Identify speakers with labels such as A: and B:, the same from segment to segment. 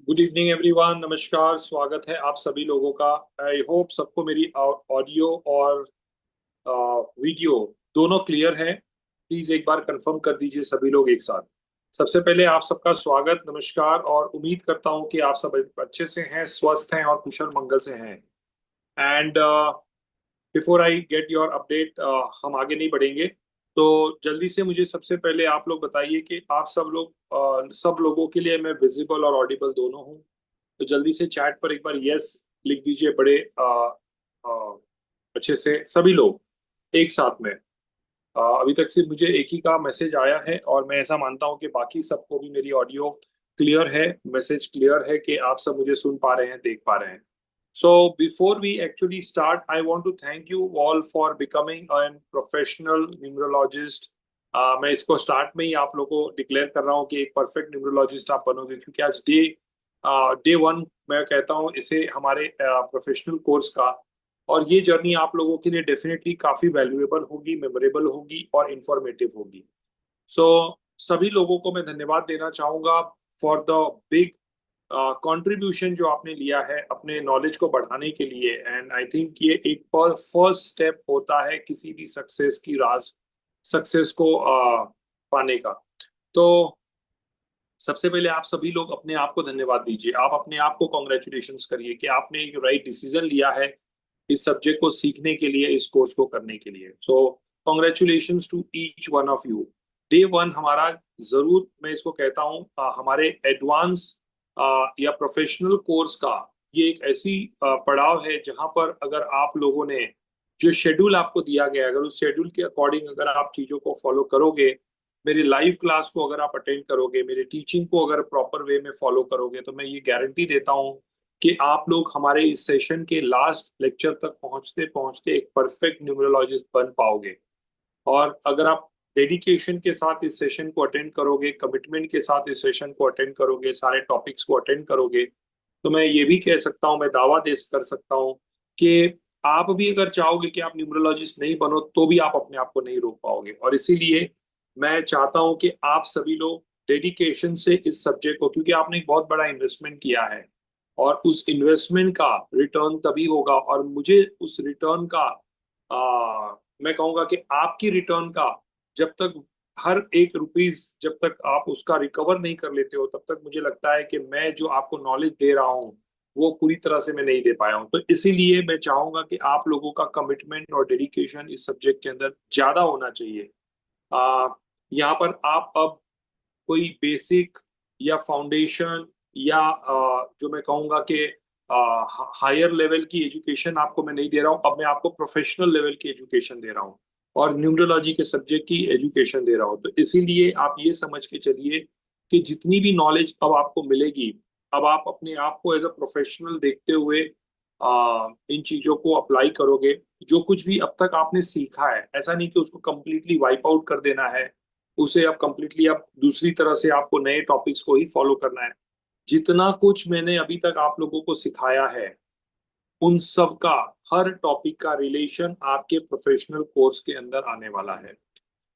A: Good evening everyone. नमस्कार, स्वागत है आप सभी लोगों का। आई होप सबको मेरी ऑडियो और वीडियो दोनों क्लियर है। प्लीज एक बार कंफर्म कर दीजिए सभी लोग एक साथ। सबसे पहले आप सबका स्वागत, नमस्कार, और उम्मीद करता हूं कि आप सब अच्छे से हैं, स्वस्थ हैं और कुशल मंगल से हैं। And before I get your update, हम आगे नहीं बढ़ेंगे तो जल्दी से मुझे सबसे पहले आप लोग बताइए कि आप सब लोग, सब लोगों के लिए मैं विजिबल और ऑडिबल दोनों हूँ। तो जल्दी से चैट पर एक बार यस लिख दीजिए, बड़े आ, अच्छे से सभी लोग एक साथ में। अभी तक सिर्फ मुझे एक ही का मैसेज आया है और मैं ऐसा मानता हूँ कि बाकी सबको भी मेरी ऑडियो क्लियर है, मैसेज क्लियर है कि आप सब मुझे सुन पा रहे हैं, देख पा रहे हैं। So before we actually start, I want to thank you all for becoming a professional numerologist. मैं इसको स्टार्ट में ही आप लोगों को डिक्लेयर कर रहा हूँ कि एक परफेक्ट न्यूमरोलॉजिस्ट आप बनोगे, क्योंकि आज डे वन मैं कहता हूँ इसे हमारे प्रोफेशनल कोर्स का। और ये जर्नी आप लोगों के लिए डेफिनेटली काफी वैल्यूएबल होगी, मेमोरेबल होगी और इंफॉर्मेटिव होगी। सो सभी लोगों को मैं धन्यवाद देना चाहूंगा फॉर द बिग कंट्रीब्यूशन जो आपने लिया है अपने नॉलेज को बढ़ाने के लिए। एंड आई थिंक ये एक फर्स्ट स्टेप होता है किसी भी सक्सेस की राज, सक्सेस को पाने का। तो सबसे पहले आप सभी लोग अपने आप को धन्यवाद दीजिए, आप अपने आप को कॉन्ग्रेचुलेशंस करिए कि आपने एक राइट डिसीजन लिया है इस सब्जेक्ट को सीखने के लिए, इस कोर्स को करने के लिए। So congratulations to each one of you. Day one हमारा, जरूर मैं इसको कहता हूँ, हमारे एडवांस या प्रोफेशनल कोर्स का ये एक ऐसी पड़ाव है जहां पर अगर आप लोगों ने जो शेड्यूल आपको दिया गया, अगर उस शेड्यूल के अकॉर्डिंग अगर आप चीजों को फॉलो करोगे, मेरी लाइव क्लास को अगर आप अटेंड करोगे, मेरे टीचिंग को अगर प्रॉपर वे में फॉलो करोगे, तो मैं ये गारंटी देता हूँ कि आप लोग हमारे इस सेशन के लास्ट लेक्चर तक पहुंचते पहुंचते एक परफेक्ट न्यूमरोलॉजिस्ट बन पाओगे। और अगर आप डेडिकेशन के साथ इस सेशन को अटेंड करोगे, कमिटमेंट के साथ इस सेशन को अटेंड करोगे, सारे टॉपिक्स को अटेंड करोगे, तो मैं ये भी कह सकता हूँ, मैं दावा दे कर सकता हूँ कि आप भी अगर चाहोगे कि आप न्यूमरोलॉजिस्ट नहीं बनो तो भी आप अपने आप को नहीं रोक पाओगे। और इसीलिए मैं चाहता हूं कि आप सभी लोग डेडिकेशन से इस सब्जेक्ट को, क्योंकि आपने एक बहुत बड़ा इन्वेस्टमेंट किया है और उस इन्वेस्टमेंट का रिटर्न तभी होगा। और मुझे उस रिटर्न का, मैं कहूंगा कि आपकी रिटर्न का, जब तक हर एक रुपीज जब तक आप उसका रिकवर नहीं कर लेते हो, तब तक मुझे लगता है कि मैं जो आपको नॉलेज दे रहा हूँ वो पूरी तरह से मैं नहीं दे पाया हूँ। तो इसीलिए मैं चाहूंगा कि आप लोगों का कमिटमेंट और डेडिकेशन इस सब्जेक्ट के अंदर ज्यादा होना चाहिए। आ, यहाँ पर आप अब कोई बेसिक या फाउंडेशन या जो मैं कहूँगा कि हायर लेवल की एजुकेशन आपको मैं नहीं दे रहा हूँ, अब मैं आपको प्रोफेशनल लेवल की एजुकेशन दे रहा हूँ और न्यूमरोलॉजी के सब्जेक्ट की एजुकेशन दे रहा हूँ। तो इसीलिए आप ये समझ के चलिए कि जितनी भी नॉलेज अब आपको मिलेगी, अब आप अपने आप को एज अ प्रोफेशनल देखते हुए इन चीजों को अप्लाई करोगे। जो कुछ भी अब तक आपने सीखा है, ऐसा नहीं कि उसको कंप्लीटली वाइप आउट कर देना है, उसे अब कंप्लीटली अब दूसरी तरह से आपको नए टॉपिक्स को ही फॉलो करना है। जितना कुछ मैंने अभी तक आप लोगों को सिखाया है, उन सब का, हर टॉपिक का रिलेशन आपके प्रोफेशनल कोर्स के अंदर आने वाला है।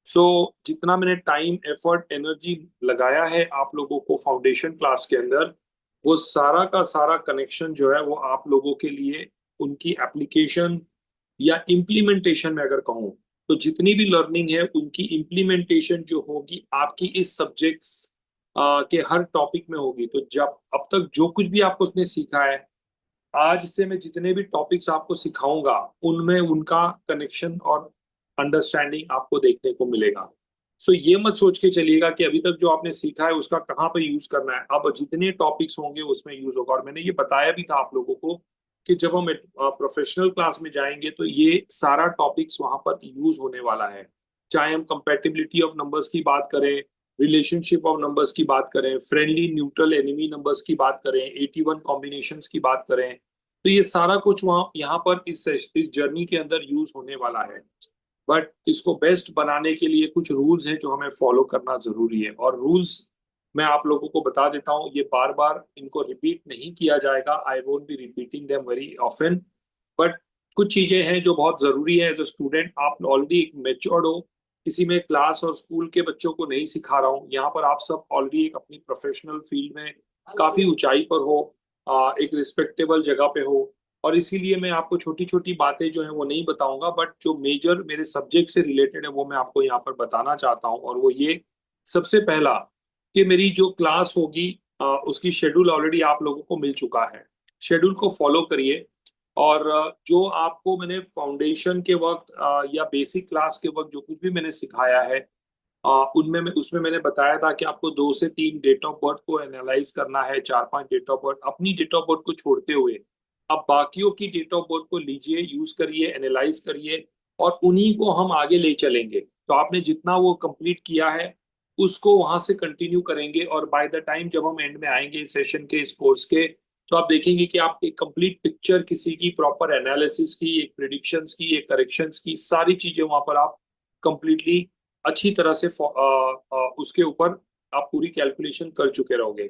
A: सो जितना मैंने टाइम, एफर्ट, एनर्जी लगाया है आप लोगों को फाउंडेशन क्लास के अंदर, वो सारा का सारा कनेक्शन जो है वो आप लोगों के लिए उनकी एप्लीकेशन या इम्प्लीमेंटेशन में अगर कहूँ, तो जितनी भी लर्निंग है उनकी इम्प्लीमेंटेशन जो होगी आपकी इस सब्जेक्ट्स के हर टॉपिक में होगी। तो जब अब तक जो कुछ भी आपको उसने सीखा है, आज से मैं जितने भी टॉपिक्स आपको सिखाऊंगा उनमें उनका कनेक्शन और अंडरस्टैंडिंग आपको देखने को मिलेगा। सो ये मत सोच के चलिएगा कि अभी तक जो आपने सीखा है उसका कहाँ पे यूज करना है, अब जितने टॉपिक्स होंगे उसमें यूज होगा। और मैंने ये बताया भी था आप लोगों को कि जब हम प्रोफेशनल क्लास में जाएंगे तो ये सारा टॉपिक्स वहां पर यूज होने वाला है। चाहे हम कंपेटिबिलिटी ऑफ नंबर्स की बात करें, रिलेशनशिप ऑफ नंबर्स की बात करें, फ्रेंडली, न्यूट्रल, एनिमी नंबर्स की बात करें, 81 कॉम्बिनेशंस की बात करें, तो ये सारा कुछ वहाँ यहाँ पर इस जर्नी के अंदर यूज होने वाला है। बट इसको बेस्ट बनाने के लिए कुछ रूल्स हैं जो हमें फॉलो करना जरूरी है। और रूल्स मैं आप लोगों को बता देता हूँ, ये बार बार इनको रिपीट नहीं किया जाएगा, I won't be repeating them very often. But कुछ चीजें हैं जो बहुत जरूरी है। एज अ स्टूडेंट आप ऑलरेडी एक मेच्योर्ड हो, किसी में क्लास और स्कूल के बच्चों को नहीं सिखा रहा हूँ, यहाँ पर आप सब ऑलरेडी एक अपनी प्रोफेशनल फील्ड में काफी ऊंचाई पर हो, एक रिस्पेक्टेबल जगह पे हो। और इसीलिए मैं आपको छोटी छोटी बातें जो है वो नहीं बताऊंगा, बट जो मेजर मेरे सब्जेक्ट से रिलेटेड है वो मैं आपको यहाँ पर बताना चाहता हूँ। और वो ये, सबसे पहला, कि मेरी जो क्लास होगी उसकी शेड्यूल ऑलरेडी आप लोगों को मिल चुका है। शेड्यूल को फॉलो करिए। और जो आपको मैंने फाउंडेशन के वक्त या बेसिक क्लास के वक्त जो कुछ भी मैंने सिखाया है, उसमें मैंने बताया था कि आपको 2 से 3 डेट ऑफ बर्थ को एनालाइज करना है, 4-5 डेट ऑफ बर्थ, अपनी डेट ऑफ बर्थ को छोड़ते हुए आप बाकियों की डेट ऑफ बर्थ को लीजिए, यूज करिए, एनालाइज करिए, और उन्हीं को हम आगे ले चलेंगे। तो आपने जितना वो कंप्लीट किया है उसको वहां से कंटिन्यू करेंगे, और बाय द टाइम जब हम एंड में आएंगे इस सेशन के, इस कोर्स के, तो आप देखेंगे कि आप एक कंप्लीट पिक्चर, किसी की प्रॉपर एनालिसिस की, एक प्रिडिक्शंस की, एक करेक्शंस की, सारी चीजें वहां पर आप कंप्लीटली अच्छी तरह से उसके ऊपर आप पूरी कैलकुलेशन कर चुके रहोगे।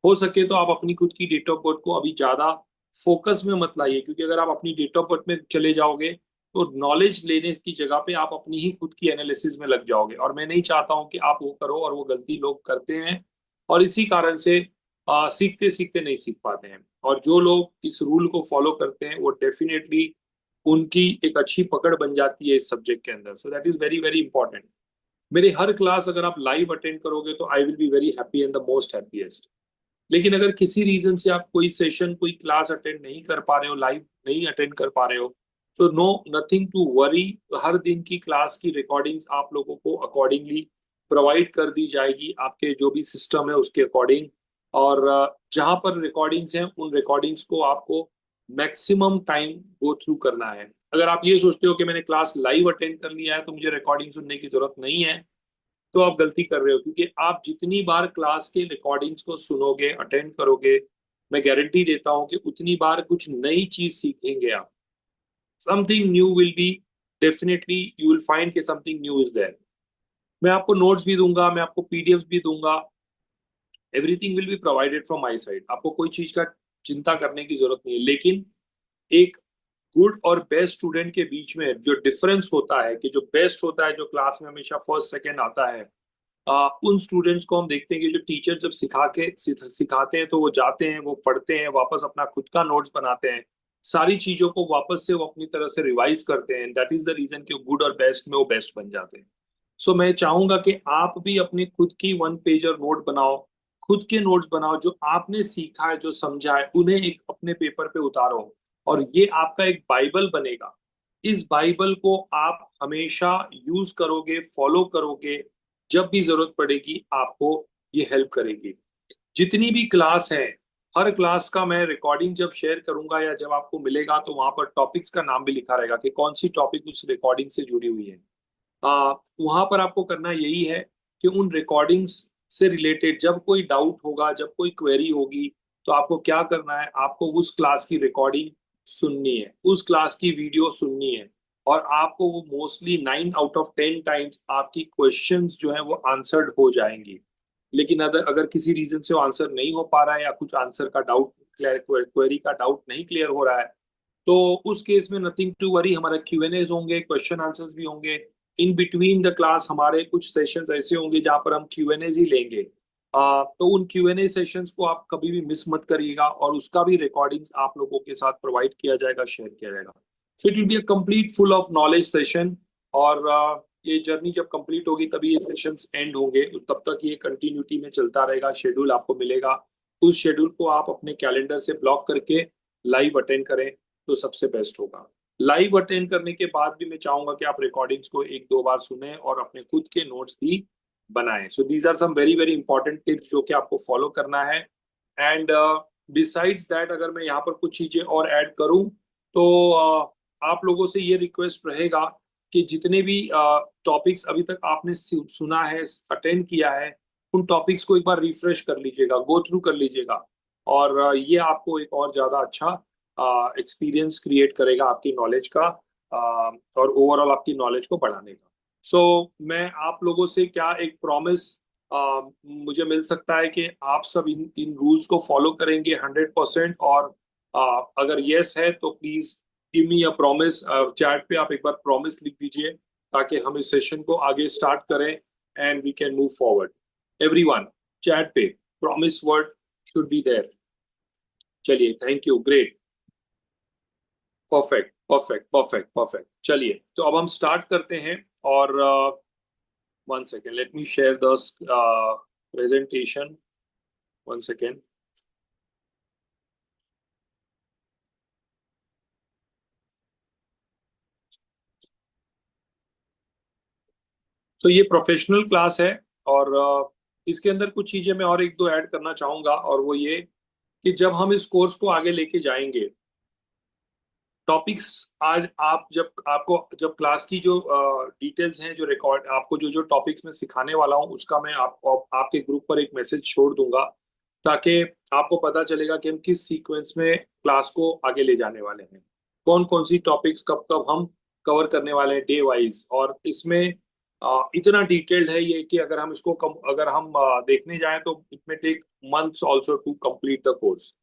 A: हो सके तो आप अपनी खुद की डेट ऑफ बर्थ को अभी ज्यादा फोकस में मत लाइए, क्योंकि अगर आप अपनी डेट ऑफ बर्थ में चले जाओगे तो नॉलेज लेने की जगह पे आप अपनी ही खुद की एनालिसिस में लग जाओगे, और मैं नहीं चाहता हूं कि आप वो करो, और वो गलती लोग करते हैं, और इसी कारण से सीखते सीखते नहीं सीख पाते हैं। और जो लोग इस रूल को फॉलो करते हैं वो डेफिनेटली, उनकी एक अच्छी पकड़ बन जाती है इस सब्जेक्ट के अंदर। So that is very very important. मेरे हर क्लास अगर आप लाइव अटेंड करोगे तो I will be very happy and the most happiest. लेकिन अगर किसी रीजन से आप कोई सेशन, कोई क्लास अटेंड नहीं कर पा रहे हो, लाइव नहीं अटेंड कर पा रहे हो, तो नो, नथिंग टू वरी। हर दिन की क्लास की रिकॉर्डिंग्स आप लोगों को अकॉर्डिंगली प्रोवाइड कर दी जाएगी, आपके जो भी सिस्टम है उसके अकॉर्डिंग। और जहां पर रिकॉर्डिंग्स हैं उन रिकॉर्डिंग्स को आपको मैक्सिमम टाइम गो थ्रू करना है। अगर आप ये सोचते हो कि मैंने क्लास लाइव अटेंड कर लिया है तो मुझे रिकॉर्डिंग सुनने की जरूरत नहीं है, तो आप गलती कर रहे हो। क्योंकि आप जितनी बार क्लास के रिकॉर्डिंग्स को सुनोगे, अटेंड करोगे, मैं गारंटी देता हूं कि उतनी बार कुछ नई चीज सीखेंगे आप। Something new will be, definitely you will find कि समथिंग न्यू इज देयर। मैं आपको नोट्स भी दूंगा, मैं आपको पीडीएफ भी दूंगा, everything will be provided from my side. आपको कोई चीज का चिंता करने की जरूरत नहीं है। लेकिन एक गुड और बेस्ट स्टूडेंट के बीच में जो डिफरेंस होता है, कि जो बेस्ट होता है, जो क्लास में हमेशा फर्स्ट सेकंड आता है, उन स्टूडेंट्स को हम देखते हैं कि जो टीचर जब सिखाते हैं तो वो जाते हैं, वो पढ़ते हैं, वापस अपना खुद का नोट्स बनाते हैं, सारी चीजों को वापस से वो अपनी तरह से रिवाइज करते हैं। दैट इज द रीजन कि गुड और बेस्ट में वो बेस्ट बन जाते हैं। सो मैं चाहूंगा कि आप भी अपनी खुद की 1 पेजर नोट बनाओ, खुद के नोट्स बनाओ, जो आपने सीखा है, जो समझा है, उन्हें एक अपने पेपर पे उतारो, और ये आपका एक बाइबल बनेगा। इस बाइबल को आप हमेशा यूज करोगे, फॉलो करोगे, जब भी जरूरत पड़ेगी आपको ये हेल्प करेगी। जितनी भी क्लास है, हर क्लास का मैं रिकॉर्डिंग जब शेयर करूंगा या जब आपको मिलेगा तो वहां पर टॉपिक्स का नाम भी लिखा रहेगा कि कौन सी टॉपिक उस रिकॉर्डिंग से जुड़ी हुई है। वहां पर आपको करना यही है कि उन रिकॉर्डिंग्स से रिलेटेड जब कोई डाउट होगा, जब कोई क्वेरी होगी, तो आपको क्या करना है, आपको उस क्लास की रिकॉर्डिंग सुननी है, उस क्लास की वीडियो सुननी है, और आपको वो मोस्टली 9 आउट ऑफ 10 टाइम्स आपकी क्वेश्चंस जो है वो आंसर्ड हो जाएंगी। लेकिन अगर अगर किसी रीजन से वो आंसर नहीं हो पा रहा है, या कुछ आंसर का डाउट, क्वेरी का डाउट नहीं क्लियर हो रहा है, तो उस केस में नथिंग टू वरी, हमारे क्यूएनएज होंगे, क्वेश्चन आंसर्स भी होंगे। इन बिटवीन द क्लास हमारे कुछ सेशंस ऐसे होंगे जहां पर हम क्यूएनएज ही लेंगे। तो उन क्यूएनए सेशंस को आप कभी भी मिस मत करिएगा, और उसका भी रिकॉर्डिंग्स आप लोगों के साथ प्रोवाइड किया जाएगा, शेयर किया जाएगा। So it will be a complete full of knowledge session. और ये जर्नी जब कंप्लीट होगी तभी ये सेशंस एंड होंगे, तब तक ये कंटिन्यूटी में चलता रहेगा। शेड्यूल आपको मिलेगा, उस शेड्यूल को आप अपने कैलेंडर से ब्लॉक करके लाइव अटेंड करें तो सबसे बेस्ट होगा। लाइव अटेंड करने के बाद भी मैं चाहूंगा कि आप रिकॉर्डिंग्स को 1-2 बार सुने और अपने खुद के नोट्स भी बनाएं। So these are some very very important tips जो कि आपको फॉलो करना है। एंड बिसाइड्स दैट, अगर मैं यहाँ पर कुछ चीजें और ऐड करूं तो आप लोगों से ये रिक्वेस्ट रहेगा कि जितने भी टॉपिक्स अभी तक आपने सुना है, अटेंड किया है, उन टॉपिक्स को एक बार रिफ्रेश कर लीजिएगा, गो थ्रू कर लीजिएगा। और ये आपको एक और ज्यादा अच्छा एक्सपीरियंस क्रिएट करेगा आपकी नॉलेज का, और ओवरऑल आपकी नॉलेज को बढ़ाने का। सो मैं आप लोगों से क्या एक प्रॉमिस मुझे मिल सकता है कि आप सब इन इन रूल्स को फॉलो करेंगे 100%। और अगर यस है तो please give me a promise. Chat पे आप एक बार प्रॉमिस लिख दीजिए ताकि हम इस सेशन को आगे स्टार्ट करें and we can move forward. Everyone, chat पे promise word should be there. चलिए, thank you, great, perfect perfect perfect perfect. चलिए, तो अब हम स्टार्ट करते हैं। और one second, let me share the presentation. One second. तो ये प्रोफेशनल क्लास है, और इसके अंदर कुछ चीजें मैं और एक दो ऐड करना चाहूंगा, और वो ये कि जब हम इस कोर्स को आगे लेके जाएंगे, टॉपिक्स आज आप जब आपको जब क्लास की जो डिटेल्स हैं, जो रिकॉर्ड आपको जो जो टॉपिक्स में सिखाने वाला हूँ, उसका मैं आपके ग्रुप पर एक मैसेज छोड़ दूंगा, ताकि आपको पता चलेगा कि हम किस सीक्वेंस में क्लास को आगे ले जाने वाले हैं, कौन कौन सी टॉपिक्स कब कब हम कवर करने वाले हैं डे वाइज। और इसमें इतना डिटेल्ड है ये कि अगर हम इसको अगर हम देखने जाएं तो it may take months also to complete the course.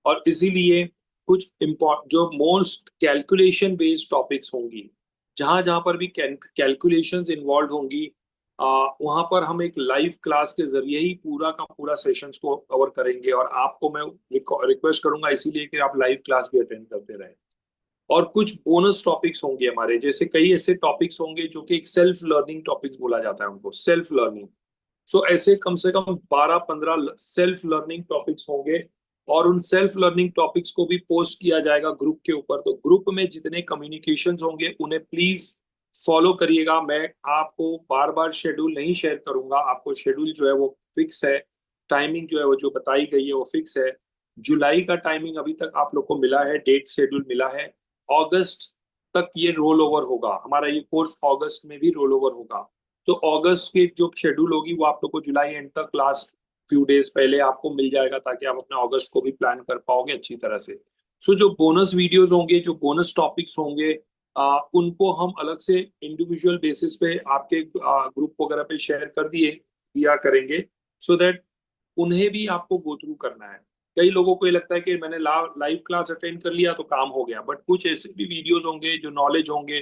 A: और इसीलिए कुछ इम्पोर्ट जो मोस्ट कैलकुलेशन बेस्ड टॉपिक्स होंगी, जहां जहां पर भी कैलकुलेशंस इन्वॉल्व होंगी, वहां पर हम एक लाइव क्लास के जरिए ही पूरा का पूरा सेशंस को कवर करेंगे। और आपको मैं रिक्वेस्ट करूंगा इसीलिए कि आप लाइव क्लास भी अटेंड करते रहें। और कुछ बोनस टॉपिक्स होंगे हमारे, जैसे कई ऐसे टॉपिक्स होंगे जो कि एक सेल्फ लर्निंग टॉपिक्स बोला जाता है उनको, सेल्फ लर्निंग। सो ऐसे कम से कम 12-15 सेल्फ लर्निंग टॉपिक्स होंगे, और उन सेल्फ लर्निंग टॉपिक्स को भी पोस्ट किया जाएगा ग्रुप के ऊपर। तो ग्रुप में जितने कम्युनिकेशंस होंगे उन्हें प्लीज फॉलो करिएगा। मैं आपको बार बार शेड्यूल नहीं शेयर करूंगा, आपको शेड्यूल जो है वो फिक्स है, टाइमिंग जो है वो जो बताई गई है वो फिक्स है। जुलाई का टाइमिंग अभी तक आप लोग को मिला है, डेट शेड्यूल मिला है। अगस्त तक ये रोल ओवर होगा, हमारा ये कोर्स अगस्त में भी रोल ओवर होगा। तो अगस्त की जो शेड्यूल होगी वो आप लोग को जुलाई एंड तक, लास्ट फ्यू डेज पहले आपको मिल जाएगा, ताकि आप अपने अगस्त को भी प्लान कर पाओगे अच्छी तरह से। सो जो बोनस वीडियोस होंगे, जो बोनस टॉपिक्स होंगे, उनको हम अलग से इंडिविजुअल बेसिस पे आपके ग्रुप वगैरह पे शेयर कर दिया करेंगे, सो दैट उन्हें भी आपको गो थ्रू करना है। कई लोगों को ये लगता है कि मैंने लाइव क्लास अटेंड कर लिया तो काम हो गया, बट कुछ ऐसे भी वीडियोस होंगे, जो नॉलेज होंगे,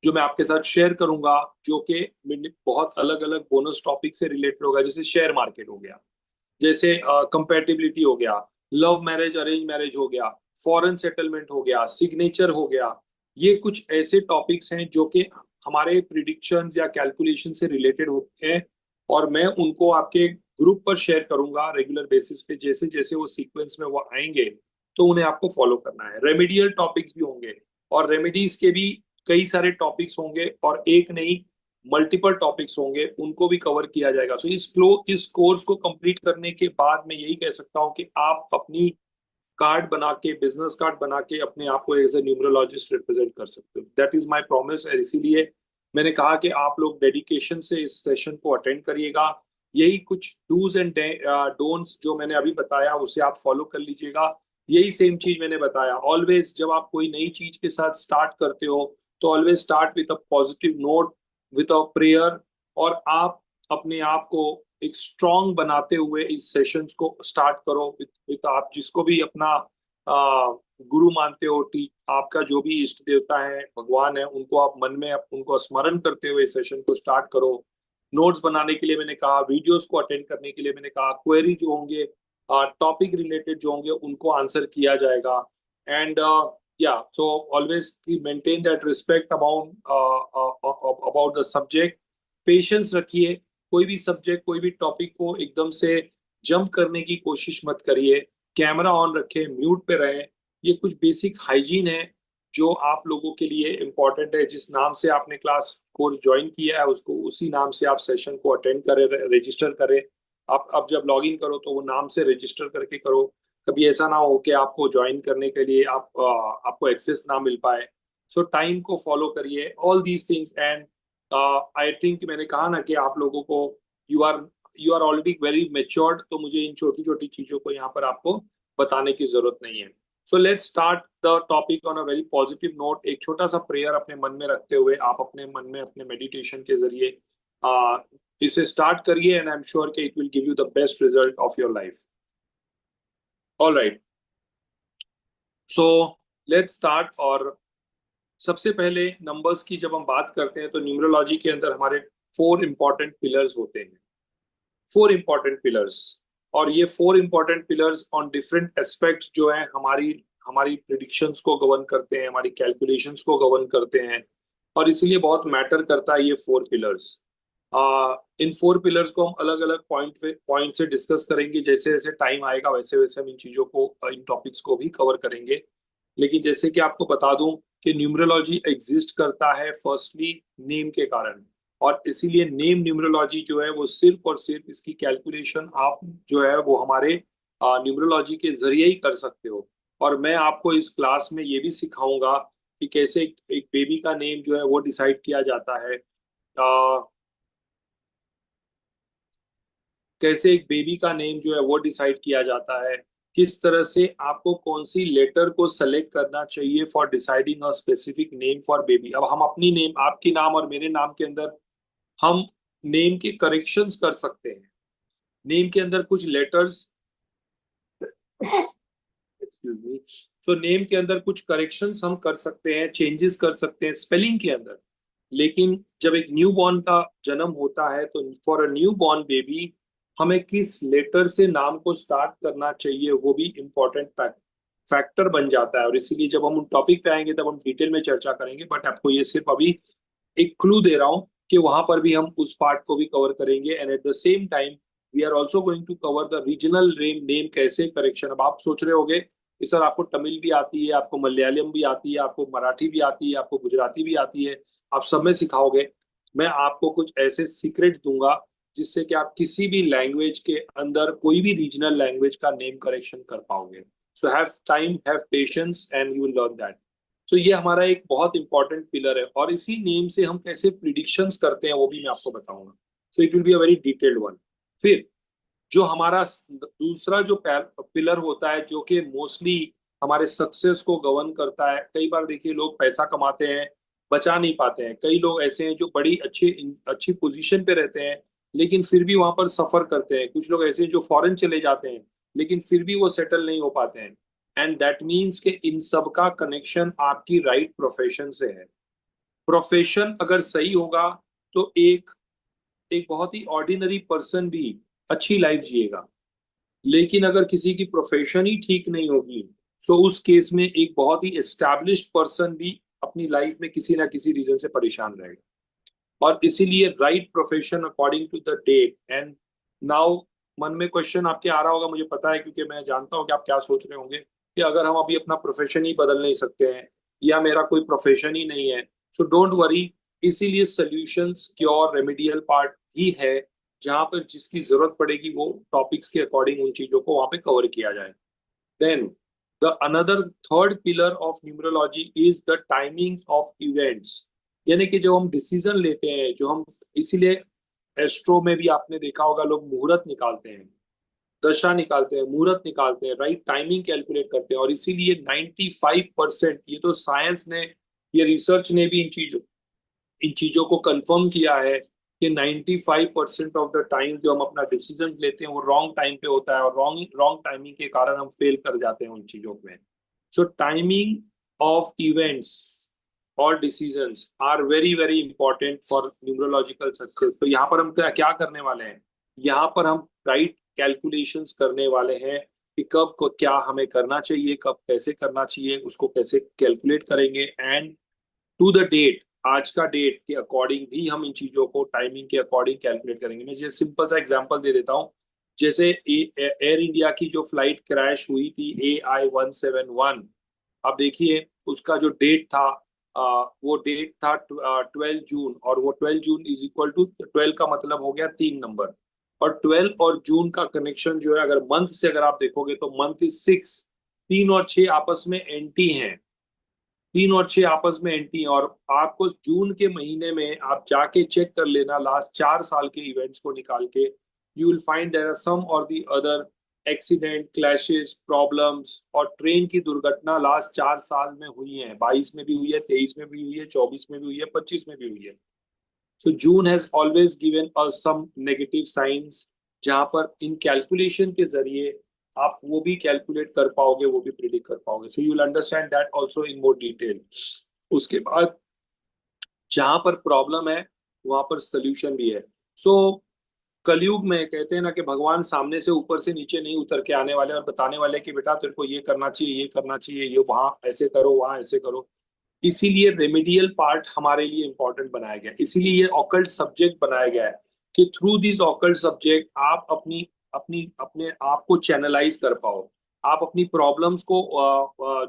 A: जो मैं आपके साथ शेयर करूंगा, जो कि बहुत अलग अलग बोनस टॉपिक से रिलेटेड होगा। जैसे शेयर मार्केट हो गया, जैसे कंपैटिबिलिटी हो गया, लव मैरिज अरेंज मैरिज हो गया, फॉरेन सेटलमेंट हो गया, सिग्नेचर हो गया। ये कुछ ऐसे टॉपिक्स हैं जो कि हमारे प्रिडिक्शंस या कैलकुलेशन से रिलेटेड होते हैं, और मैं उनको आपके ग्रुप पर शेयर करूंगा रेगुलर बेसिस पे। जैसे जैसे वो सीक्वेंस में वो आएंगे तो उन्हें आपको फॉलो करना है। रेमेडियल टॉपिक्स भी होंगे, और रेमेडीज के भी कई सारे टॉपिक्स होंगे, और एक नहीं मल्टीपल टॉपिक्स होंगे, उनको भी कवर किया जाएगा। सो इस कोर्स को कंप्लीट करने के बाद मैं यही कह सकता हूँ कि आप अपनी कार्ड बना के, बिजनेस कार्ड बना के अपने आप को एज ए न्यूमरोलॉजिस्ट रिप्रेजेंट कर सकते हो। That is my promise. और इसीलिए मैंने कहा कि आप लोग डेडिकेशन से इस सेशन को अटेंड करिएगा। यही कुछ डूज एंड डोंट्स जो मैंने अभी बताया उसे आप फॉलो कर लीजिएगा। यही सेम चीज मैंने बताया, ऑलवेज जब आप कोई नई चीज के साथ स्टार्ट करते हो तो always start with a positive note, with a prayer. और आप अपने आप को एक स्ट्रॉन्ग बनाते हुए इस सेशंस को स्टार्ट करो विद आप जिसको भी अपना गुरु मानते हो, आपका जो भी इष्ट देवता है, भगवान है, उनको आप मन में उनको स्मरण करते हुए इस सेशन को स्टार्ट करो। नोट्स बनाने के लिए मैंने कहा, वीडियोस को अटेंड करने के लिए मैंने कहा, क्वेरी जो होंगे, टॉपिक रिलेटेड जो होंगे उनको आंसर किया जाएगा। And yeah, so always maintain that respect about the subject। Patience रखिए, कोई भी सब्जेक्ट कोई भी टॉपिक को एकदम से जंप करने की कोशिश मत करिए। कैमरा ऑन रखें, म्यूट पे रहें। ये कुछ बेसिक हाइजीन है जो आप लोगों के लिए इम्पोर्टेंट है। जिस नाम से आपने क्लास कोर्स ज्वाइन किया है उसको उसी नाम से आप सेशन को अटेंड करें, रजिस्टर करें। आप अब जब लॉग इन करो तो वो नाम से रजिस्टर करके करो। कभी ऐसा ना हो कि आपको ज्वाइन करने के लिए आपको एक्सेस ना मिल पाए। सो टाइम को फॉलो करिए, all these things. And I think मैंने कहा ना कि आप लोगों को you are you are already very matured, तो मुझे इन छोटी छोटी चीजों को यहाँ पर आपको बताने की जरूरत नहीं है। So let's start the topic on a very positive note. एक छोटा सा प्रेयर अपने मन में रखते हुए आप अपने मन में अपने मेडिटेशन के जरिए इसे स्टार्ट करिए, एंड आई एम श्योर कि it will give you the best result of your life. All right, so let's start. और सबसे पहले नंबर्स की जब हम बात करते हैं तो न्यूमरोलॉजी के अंदर हमारे 4 इंपॉर्टेंट पिलर्स होते हैं। 4 इंपॉर्टेंट पिलर्स। और ये 4 important pillars on different aspects जो है हमारी हमारी प्रिडिक्शंस को गवर्न करते हैं, हमारी कैलकुलेशंस को गवर्न करते हैं, और इसलिए बहुत मैटर करता है ये 4 पिलर्स। इन 4 पिलर्स को हम अलग अलग पॉइंट से डिस्कस करेंगे। जैसे जैसे टाइम आएगा वैसे वैसे हम इन चीजों को, इन टॉपिक्स को भी कवर करेंगे। लेकिन जैसे कि आपको बता दूं कि न्यूमरोलॉजी एग्जिस्ट करता है फर्स्टली नेम के कारण, और इसीलिए नेम न्यूमरोलॉजी जो है वो सिर्फ और सिर्फ इसकी कैलकुलेशन आप जो है वो हमारे न्यूमरोलॉजी के जरिए ही कर सकते हो। और मैं आपको इस क्लास में ये भी सिखाऊंगा कि कैसे एक बेबी का नेम जो है वो डिसाइड किया जाता है, कैसे एक बेबी का नेम जो है वो डिसाइड किया जाता है, किस तरह से आपको कौन सी लेटर को सेलेक्ट करना चाहिए for deciding a specific name for baby. अब हम अपनी नेम, आपके नाम और मेरे नाम के अंदर हम नेम के करेक्शंस कर सकते हैं। नेम के अंदर कुछ letters, excuse me, so name के अंदर कुछ करेक्शंस हम कर सकते हैं, चेंजेस कर सकते हैं स्पेलिंग के अंदर। लेकिन जब एक न्यू बॉर्न का जन्म होता है तो for a new born baby हमें किस लेटर से नाम को स्टार्ट करना चाहिए वो भी इम्पोर्टेंट फैक्टर बन जाता है। और इसीलिए जब हम उन टॉपिक पे आएंगे तब हम डिटेल में चर्चा करेंगे, बट आपको ये सिर्फ अभी एक क्लू दे रहा हूं कि वहां पर भी हम उस पार्ट को भी कवर करेंगे। And at the same time we are also going to cover the regional name कैसे करेक्शन। अब आप सोच रहे होगे कि सर आपको तमिल भी आती है, आपको मलयालम भी आती है, आपको मराठी भी आती है, आपको गुजराती भी आती है, आप सब में सिखाओगे। मैं आपको कुछ ऐसे सीक्रेट दूंगा जिससे कि आप किसी भी लैंग्वेज के अंदर कोई भी रीजनल लैंग्वेज का नेम करेक्शन कर पाओगे। So have time, have patience and you will learn that. तो ये हमारा एक बहुत इंपॉर्टेंट पिलर है, और इसी नेम से हम कैसे प्रिडिक्शंस करते हैं वो भी मैं आपको बताऊंगा। So it will be a very detailed one. फिर जो हमारा दूसरा जो पिलर होता है जो कि मोस्टली हमारे सक्सेस को गवर्न करता है। कई बार देखिए लोग पैसा कमाते हैं, बचा नहीं पाते हैं। कई लोग ऐसे हैं जो बड़ी अच्छी अच्छी पोजीशन पे रहते हैं लेकिन फिर भी वहां पर सफर करते हैं। कुछ लोग ऐसे हैं जो फॉरेन चले जाते हैं लेकिन फिर भी वो सेटल नहीं हो पाते हैं। एंड दैट मीन्स के इन सब का कनेक्शन आपकी राइट प्रोफेशन से है। प्रोफेशन अगर सही होगा तो एक एक बहुत ही ऑर्डिनरी पर्सन भी अच्छी लाइफ जिएगा। लेकिन अगर किसी की प्रोफेशन ही ठीक नहीं होगी तो उस केस में एक बहुत ही एस्टैब्लिश्ड पर्सन भी अपनी लाइफ में किसी ना किसी रीजन से परेशान रहेगा। और इसीलिए right profession according to the date. And now मन में क्वेश्चन आपके आ रहा होगा, मुझे पता है क्योंकि मैं जानता हूँ कि आप क्या सोच रहे होंगे कि अगर हम अभी अपना प्रोफेशन ही बदल नहीं सकते हैं या मेरा कोई प्रोफेशन ही नहीं है, सो डोंट वरी। इसीलिए सॉल्यूशंस क्योर रेमेडियल पार्ट ही है जहां पर जिसकी जरूरत पड़ेगी वो टॉपिक्स के अकॉर्डिंग उन चीजों को वहां पे कवर किया जाए। Then the another third pillar of numerology is the timing of events. यानी कि जो हम डिसीजन लेते हैं, जो हम, इसीलिए एस्ट्रो में भी आपने देखा होगा लोग मुहूर्त निकालते हैं, दशा निकालते हैं, मुहूर्त निकालते हैं, राइट टाइमिंग कैलकुलेट करते हैं। और इसीलिए 95%, ये तो साइंस ने, ये रिसर्च ने भी इन चीजों को कंफर्म किया है कि 95% ऑफ द टाइम जो हम अपना डिसीजन लेते हैं वो रॉन्ग टाइम पे होता है, और रॉन्ग रॉन्ग टाइमिंग के कारण हम फेल कर जाते हैं उन चीजों में। सो टाइमिंग ऑफ इवेंट्स और decisions are very very important for numerological success. तो यहाँ पर हम क्या क्या करने वाले हैं, यहाँ पर हम राइट कैलकुलेशंस करने वाले हैं कि कब को क्या हमें करना चाहिए, कब कैसे करना चाहिए, उसको कैसे कैलकुलेट करेंगे। एंड टू द डेट, आज का डेट के अकॉर्डिंग भी हम इन चीजों को टाइमिंग के अकॉर्डिंग कैलकुलेट करेंगे। मैं जैसे सिंपल सा एग्जांपल दे देता हूँ। जैसे एयर इंडिया की जो फ्लाइट क्रैश हुई थी AI-171, अब देखिए उसका जो डेट था, वो डेट था 12 जून, और वो 12 जून इज इक्वल टू 12 का मतलब हो गया 3 नंबर। और 12 और जून का कनेक्शन जो है, अगर मंथ से अगर आप देखोगे तो मंथ इज 6। 3 और 6 आपस में एंटी हैं, 3 और 6 आपस में एंटी हैं। और आपको जून के महीने में आप जाके चेक कर लेना लास्ट 4 साल के इवेंट्स को निकाल के, you will find there are some और the other accident, clashes, problems और ट्रेन की दुर्घटना लास्ट 4 साल में हुई है। 22 में भी हुई है, 23 में भी हुई है, 24 में भी हुई है, 25 में भी हुई है। So June has always given us some negative signs, जहां पर इन कैलकुलेशन के जरिए आप वो भी कैलकुलेट कर पाओगे, वो भी प्रिडिक्ट कर पाओगे। सो you will understand that also in more detail. उसके बाद जहां पर प्रॉब्लम है वहां पर सोल्यूशन भी है। सो कलयुग में कहते हैं ना कि भगवान सामने से ऊपर से नीचे नहीं उतर के आने वाले और बताने वाले कि बेटा तेरे को ये करना चाहिए, ये करना चाहिए, ये वहां ऐसे करो, वहां ऐसे करो। इसीलिए रेमेडियल पार्ट हमारे लिए इंपॉर्टेंट बनाया गया है। इसीलिए ये ऑकल्ट सब्जेक्ट बनाया गया है कि थ्रू दिस ऑकल्ट सब्जेक्ट आप अपनी अपनी अपने आप को चैनलाइज कर पाओ, आप अपनी प्रॉब्लम्स को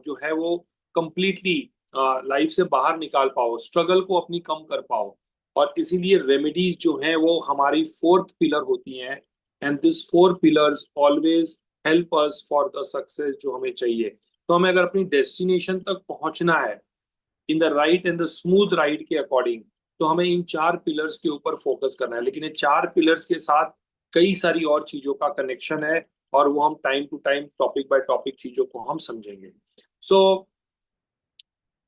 A: जो है वो कंप्लीटली लाइफ से बाहर निकाल पाओ, स्ट्रगल को अपनी कम कर पाओ। और इसीलिए रेमेडीज जो हैं वो हमारी फोर्थ पिलर होती हैं। And this four pillars always help us for the success जो हमें चाहिए। तो हमें अगर अपनी डेस्टिनेशन तक पहुंचना है इन the right and the smooth ride के अकॉर्डिंग, तो हमें इन चार पिलर्स के ऊपर फोकस करना है। लेकिन ये चार पिलर्स के साथ कई सारी और चीजों का कनेक्शन है, और वो हम time to time topic by topic चीजों को हम समझेंगे। सो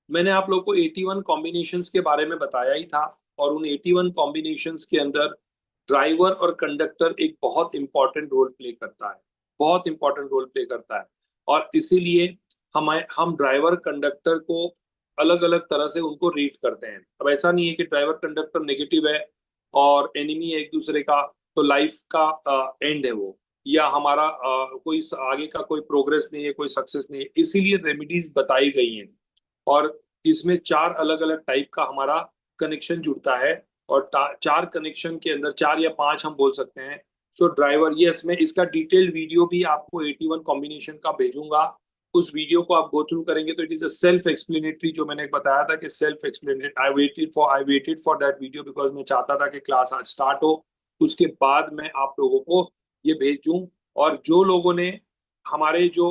A: मैंने आप लोग को 81 कॉम्बिनेशंस के बारे में बताया ही था, और उन 81 कॉम्बिनेशंस के अंदर ड्राइवर और कंडक्टर एक बहुत इंपॉर्टेंट रोल प्ले करता है, बहुत इंपॉर्टेंट रोल प्ले करता है। और इसीलिए हम ड्राइवर कंडक्टर को अलग अलग तरह से उनको रेट करते हैं। अब ऐसा नहीं है कि ड्राइवर कंडक्टर नेगेटिव है और एनिमी है एक दूसरे का, तो लाइफ का एंड है वो, या हमारा कोई आगे का कोई प्रोग्रेस नहीं है, कोई सक्सेस नहीं है। इसीलिए रेमेडीज बताई गई हैं, और इसमें चार अलग अलग टाइप का हमारा कनेक्शन जुड़ता है। और चार कनेक्शन के अंदर, चार या पांच हम बोल सकते हैं। सो ड्राइवर, यस, मैं इसका डिटेल्ड वीडियो भी आपको 81 कॉम्बिनेशन का भेजूंगा। उस वीडियो को आप गो थ्रू करेंगे तो it is a self explanatory, जो मैंने बताया था कि self explanatory. I waited for that video because मैं चाहता था कि क्लास आज स्टार्ट हो, उसके बाद मैं आप लोगों को ये भेजूं। और जो लोगों ने हमारे जो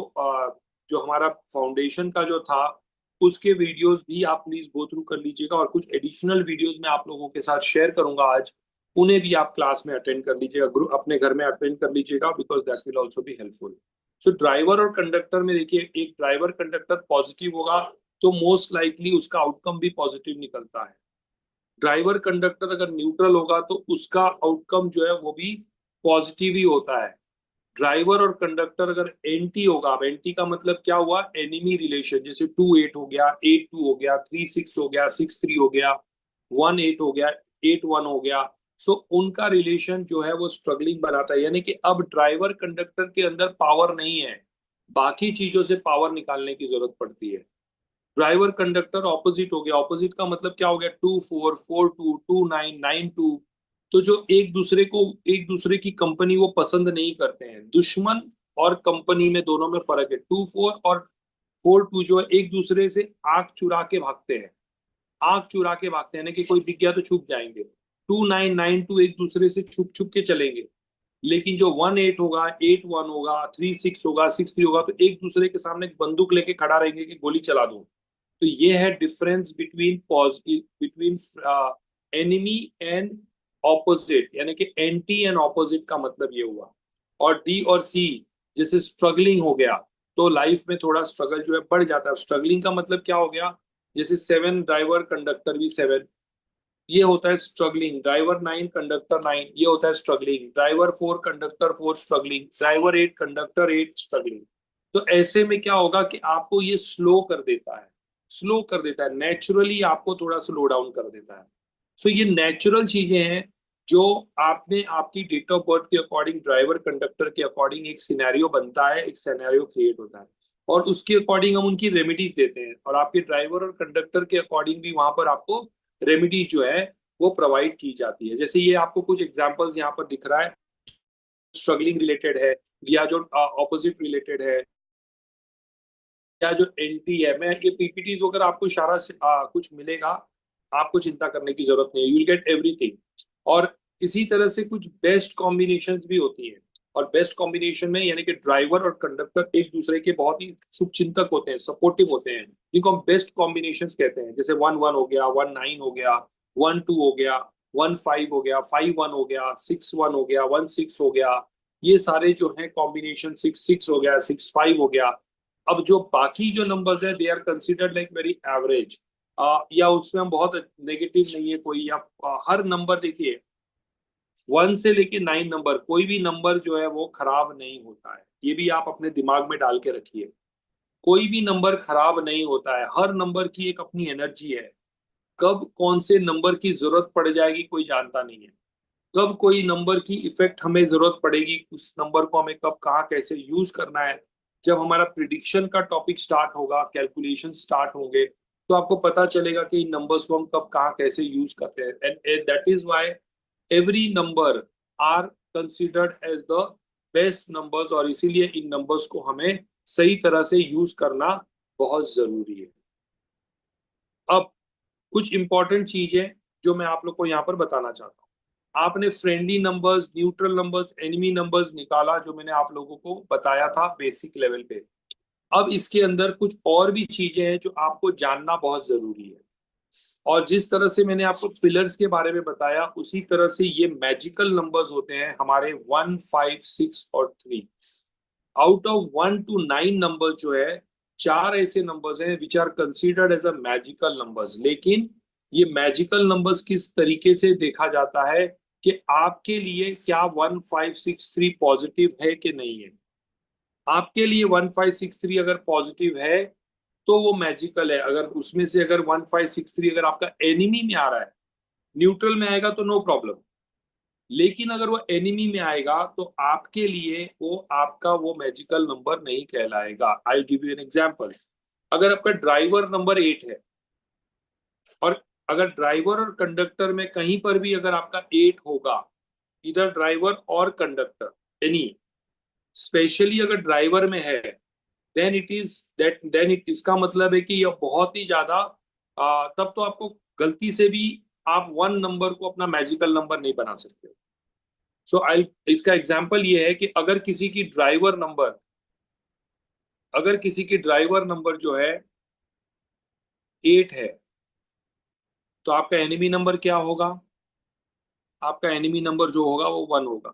A: हमारा फाउंडेशन का जो था उसके वीडियोस भी आप प्लीज गो थ्रू कर लीजिएगा, और कुछ एडिशनल वीडियोस मैं आप लोगों के साथ शेयर करूंगा आज, उन्हें भी आप क्लास में अटेंड कर लीजिएगा, ग्रुप अपने घर में अटेंड कर लीजिएगा, because that will also be helpful. So driver और कंडक्टर में देखिए, एक ड्राइवर कंडक्टर पॉजिटिव होगा तो मोस्ट लाइकली उसका आउटकम भी पॉजिटिव निकलता है। ड्राइवर कंडक्टर अगर न्यूट्रल होगा तो उसका आउटकम जो है वो भी पॉजिटिव ही होता है। ड्राइवर और कंडक्टर अगर एंटी होगा, अब एंटी का मतलब क्या हुआ, एनिमी रिलेशन, जैसे 2-8 हो गया, 8-2 हो गया, 3-6 हो गया, 6-3 हो गया, 1-8 हो गया, 8-1 हो गया। सो उनका रिलेशन जो है वो स्ट्रगलिंग बनाता है, यानी कि अब ड्राइवर कंडक्टर के अंदर पावर नहीं है, बाकी चीजों से पावर निकालने की जरूरत पड़ती है। ड्राइवर कंडक्टर ऑपोजिट हो गया, ऑपोजिट का मतलब क्या हो गया, 2-4, 4-2, 2-9, 9-2। तो जो एक दूसरे की कंपनी वो पसंद नहीं करते हैं। दुश्मन और कंपनी में, दोनों में फर्क है। 2-4 और 4-2 जो है एक दूसरे से आंख चुरा के भागते हैं, आंख चुरा के भागते हैं ना, कि कोई दिख गया तो छुप जाएंगे। 2-9, 9-2 एक दूसरे से छुप छुप के चलेंगे। लेकिन जो 1-8 होगा, 8-1 होगा, 3-6 होगा, 6-3 होगा, तो एक दूसरे के सामने बंदूक लेके खड़ा रहेंगे कि गोली चला दूं। तो ये है difference between enemy and opposite, यानी कि एंटी एंड ऑपोजिट का मतलब ये हुआ। और डी और सी, जैसे स्ट्रगलिंग हो गया, तो लाइफ में थोड़ा स्ट्रगल जो है बढ़ जाता है। स्ट्रगलिंग का मतलब क्या हो गया, जैसे 7 ड्राइवर कंडक्टर भी 7, ये होता है स्ट्रगलिंग। ड्राइवर 9 कंडक्टर 9, ये होता है struggling. Driver 4 conductor 4 struggling. Driver 8 conductor 8 struggling. तो ऐसे में क्या होगा कि आपको ये स्लो कर देता है, स्लो कर देता है, नेचुरली आपको थोड़ा स्लो डाउन कर देता है। सो ये नेचुरल चीजें हैं जो आपने आपकी डेट ऑफ बर्थ के अकॉर्डिंग, ड्राइवर कंडक्टर के अकॉर्डिंग एक सिनेरियो बनता है, एक सिनेरियो क्रिएट होता है, और उसके अकॉर्डिंग हम उनकी रेमेडीज देते हैं, और आपके ड्राइवर और कंडक्टर के अकॉर्डिंग भी वहां पर आपको रेमेडीज जो है वो प्रोवाइड की जाती है। जैसे ये आपको कुछ एग्जांपल्स यहाँ पर दिख रहा है, स्ट्रगलिंग रिलेटेड है, या जो ऑपोजिट रिलेटेड है, या जो एंटी है। मैं ये पीपीटीज वगैरह आपको सारा कुछ मिलेगा, आपको चिंता करने की जरूरत नहीं है, यू विल गेट एवरीथिंग। और इसी तरह से कुछ बेस्ट कॉम्बिनेशन भी होती हैं, और बेस्ट कॉम्बिनेशन में यानी कि ड्राइवर और कंडक्टर एक दूसरे के बहुत ही शुभचिंतक होते हैं, सपोर्टिव होते हैं, जिनको हम बेस्ट कॉम्बिनेशन कहते हैं। जैसे 1-1 हो गया, 1-9 हो गया, 1-2 हो गया, 1-5 हो गया, 5-1 हो गया, 6-1 हो गया, 1-6 हो गया। ये सारे जो है कॉम्बिनेशन, 6-6 हो गया, 6-5 हो गया। अब जो बाकी जो नंबर्स है, they are considered like very average, या उसमें हम बहुत नेगेटिव नहीं है कोई, या हर नंबर देखिए 1 से लेके 9 नंबर, कोई भी नंबर जो है वो खराब नहीं होता है। ये भी आप अपने दिमाग में डाल के रखिए, कोई भी नंबर खराब नहीं होता है। हर नंबर की एक अपनी एनर्जी है, कब कौन से नंबर की जरूरत पड़ जाएगी कोई जानता नहीं है। कब कोई नंबर की इफेक्ट हमें जरूरत पड़ेगी, उस नंबर को हमें कब कहाँ कैसे यूज करना है, जब हमारा प्रिडिक्शन का टॉपिक स्टार्ट होगा, कैलकुलेशन स्टार्ट होंगे, तो आपको पता चलेगा कि इन नंबर्स को हम कब कहाँ कैसे यूज करते हैं। And that is why every number are considered as the best numbers, और इसीलिए इन नंबर्स को हमें सही तरह से यूज करना बहुत जरूरी है। अब कुछ इंपॉर्टेंट चीज है जो मैं आप लोग को यहाँ पर बताना चाहता हूँ। आपने friendly numbers, neutral numbers, enemy numbers निकाला, जो मैंने आप लोगों को बताया था बेसिक लेवल पे। अब इसके अंदर कुछ और भी चीजें हैं जो आपको जानना बहुत जरूरी है। और जिस तरह से मैंने आपको पिलर्स के बारे में बताया, उसी तरह से ये मैजिकल नंबर्स होते हैं हमारे 1, 5, 6 और 3। आउट ऑफ 1 to 9 नंबर जो है, 4 ऐसे नंबर्स हैं which are considered as a magical numbers. लेकिन ये मैजिकल नंबर्स किस तरीके से देखा जाता है कि आपके लिए क्या 1563 पॉजिटिव है कि नहीं है। आपके लिए 1563 अगर पॉजिटिव है तो वो मैजिकल है। अगर उसमें से अगर 1563 अगर आपका एनिमी में आ रहा है, न्यूट्रल में आएगा तो नो प्रॉब्लम। लेकिन अगर वो एनिमी में आएगा तो आपके लिए वो आपका वो मैजिकल नंबर नहीं कहलाएगा। I give you an example. अगर आपका ड्राइवर नंबर 8 है, और अगर ड्राइवर और कंडक्टर में कहीं पर भी अगर आपका 8 होगा, इधर ड्राइवर और कंडक्टर एनी, स्पेशली अगर ड्राइवर में है, then it is that then it इसका मतलब है कि यह बहुत ही ज्यादा, तब तो आपको गलती से भी आप 1 नंबर को अपना मैजिकल नंबर नहीं बना सकते। सो आई इसका एग्जांपल ये है कि अगर किसी की ड्राइवर नंबर जो है 8 है, तो आपका एनिमी नंबर क्या होगा? आपका एनिमी नंबर जो होगा वो 1 होगा।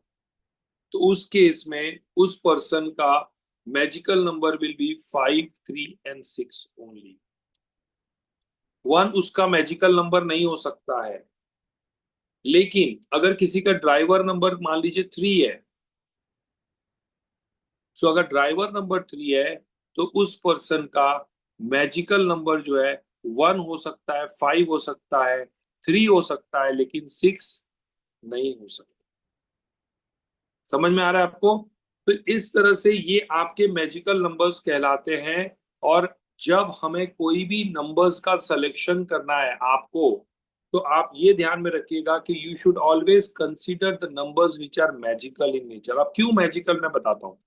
A: तो उस केस में उस पर्सन का magical number will be 5, 3 and 6 only. 1 उसका मैजिकल नंबर नहीं हो सकता है। लेकिन अगर किसी का ड्राइवर नंबर मान लीजिए 3 है, सो अगर ड्राइवर नंबर 3 है, तो उस पर्सन का मैजिकल नंबर जो है 1 हो सकता है, 5 हो सकता है, 3 हो सकता है, लेकिन 6 नहीं हो सकता। समझ में आ रहा है आपको? तो इस तरह से ये आपके मैजिकल नंबर्स कहलाते हैं। और जब हमें कोई भी नंबर्स का सिलेक्शन करना है आपको, तो आप ये ध्यान में रखिएगा कि you should always consider the numbers which are magical in nature. अब क्यों मैजिकल मैं बताता हूँ,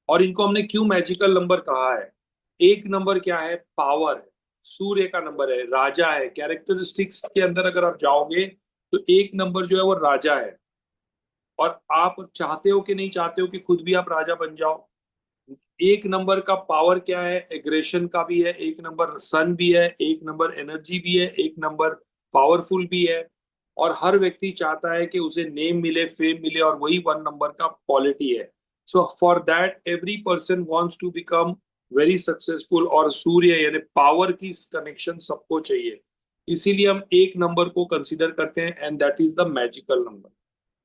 A: और इनको हमने क्यों मैजिकल नंबर कहा है। एक नंबर क्या है? पावर है, सूर्य का नंबर है, राजा है। कैरेक्टरिस्टिक्स के अंदर अगर आप जाओगे तो एक नंबर जो है वो राजा है। और आप चाहते हो कि नहीं चाहते हो कि खुद भी आप राजा बन जाओ। एक नंबर का पावर क्या है? एग्रेशन का भी है, एक नंबर सन भी है, एक नंबर एनर्जी भी है, एक नंबर पावरफुल भी है। और हर व्यक्ति चाहता है कि उसे नेम मिले, फेम मिले, और वही 1 नंबर का क्वालिटी है। So for that every person wants to become very successful. और सूर्य यानी पावर की कनेक्शन सबको चाहिए, इसीलिए हम एक नंबर को कंसिडर करते हैं, and that is the magical number.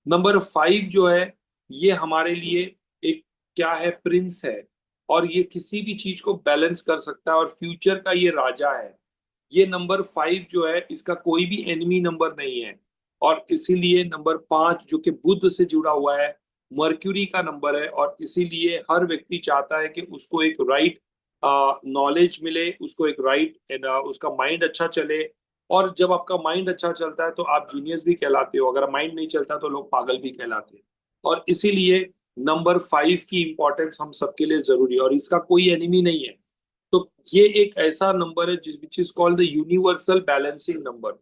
A: Number 5 जो है, ये हमारे लिए एक क्या है? प्रिंस है। और ये किसी भी चीज को बैलेंस कर सकता है, और फ्यूचर का ये राजा है। ये नंबर 5 जो है, इसका कोई भी एनिमी नंबर नहीं है। और इसीलिए नंबर 5 जो कि बुध से जुड़ा हुआ है, मर्क्यूरी का नंबर है, और इसीलिए हर व्यक्ति चाहता है कि उसको एक राइट नॉलेज मिले, उसको एक राइट उसका माइंड अच्छा चले। और जब आपका माइंड अच्छा चलता है तो आप जीनियस भी कहलाते हो, अगर माइंड नहीं चलता तो लोग पागल भी कहलाते हैं। और इसीलिए नंबर 5 की इंपॉर्टेंस हम सबके लिए जरूरी है, और इसका कोई एनिमी नहीं है। तो ये एक ऐसा नंबर है जिस which is called the universal balancing number.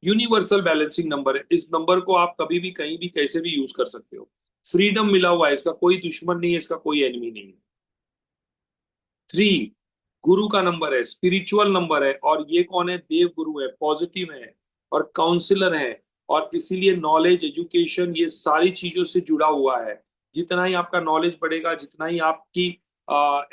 A: Universal balancing number है। इस नंबर को आप कभी भी कहीं भी कैसे भी यूज कर सकते हो। फ्रीडम मिला हुआ है, इसका कोई दुश्मन नहीं है, इसका कोई एनिमी नहीं है। 3 गुरु का नंबर है, स्पिरिचुअल नंबर है। और ये कौन है? देव गुरु है, पॉजिटिव है, और काउंसलर है। और इसीलिए नॉलेज, एजुकेशन, ये सारी चीजों से जुड़ा हुआ है। जितना ही आपका नॉलेज बढ़ेगा, जितना ही आपकी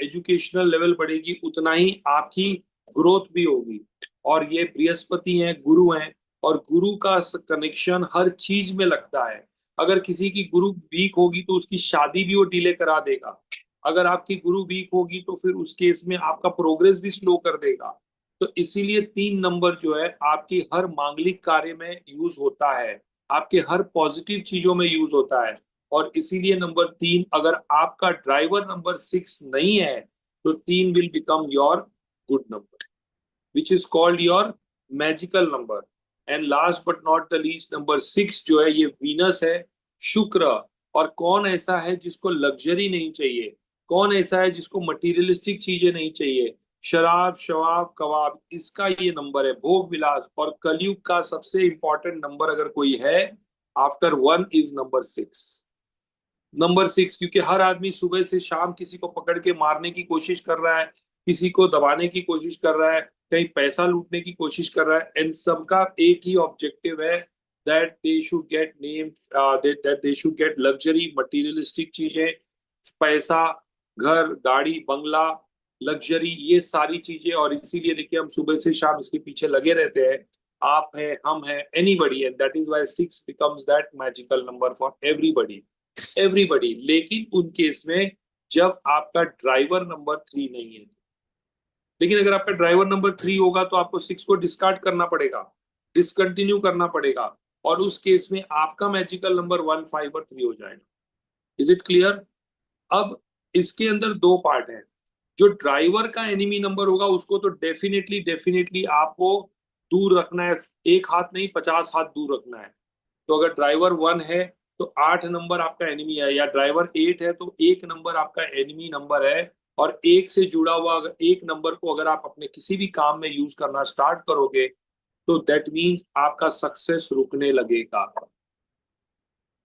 A: एजुकेशनल लेवल बढ़ेगी, उतना ही आपकी ग्रोथ भी होगी। और ये बृहस्पति हैं, गुरु हैं। और गुरु का कनेक्शन हर चीज में लगता है। अगर किसी की गुरु वीक होगी तो उसकी शादी भी वो डिले करा देगा। अगर आपकी गुरु वीक होगी तो फिर उस केस में आपका प्रोग्रेस भी स्लो कर देगा। तो इसीलिए 3 नंबर जो है आपकी हर मांगलिक कार्य में यूज होता है। आपके हर पॉजिटिव चीजों में यूज होता है। और इसीलिए नंबर 3, अगर आपका ड्राइवर नंबर 6 नहीं है तो 3 will become your good number, which is called your magical number. And last but not the least, number 6 जो है ये वीनस है, शुक्र। और कौन ऐसा है जिसको लग्जरी नहीं चाहिए, कौन ऐसा है जिसको मटीरियलिस्टिक चीजें नहीं चाहिए, शराब शवाब कबाब, इसका ये नंबर है, भोग विलास। और कलयुग का सबसे इंपॉर्टेंट नंबर अगर कोई है आफ्टर 1 इज नंबर 6। नंबर 6, क्योंकि हर आदमी सुबह से शाम किसी को पकड़ के मारने की कोशिश कर रहा है, किसी को दबाने की कोशिश कर रहा है, कहीं पैसा लूटने की कोशिश कर रहा है, एंड सबका एक ही ऑब्जेक्टिव है, that they should get name, that they should get luxury materialistic चीजें, पैसा, घर गाड़ी बंगला, लग्जरी, ये सारी चीजें। और इसीलिए देखिए हम सुबह से शाम इसके पीछे लगे रहते हैं, आप हैं, हम हैं, anybody, and that is why 6 becomes that magical number for everybody, everybody. लेकिन उन केस में जब आपका ड्राइवर नंबर 3 नहीं है। लेकिन अगर आपका ड्राइवर नंबर 3 होगा तो आपको 6 को डिस्कार्ड करना पड़ेगा, डिसकंटिन्यू करना पड़ेगा, और उस केस में आपका मैजिकल नंबर 1, 5 और 3 हो जाएगा। Is it clear? अब इसके अंदर दो पार्ट हैं। जो ड्राइवर का एनिमी नंबर होगा उसको तो डेफिनेटली डेफिनेटली आपको दूर रखना है, एक हाथ नहीं 50 हाथ दूर रखना है। तो अगर ड्राइवर 1 है तो 8 नंबर आपका एनिमी है, या ड्राइवर 8 है तो 1 नंबर आपका एनिमी नंबर है। और एक से जुड़ा हुआ अगर एक नंबर को अगर आप अपने किसी भी काम में यूज करना स्टार्ट करोगे तो दैट मीन्स आपका सक्सेस रुकने लगेगा।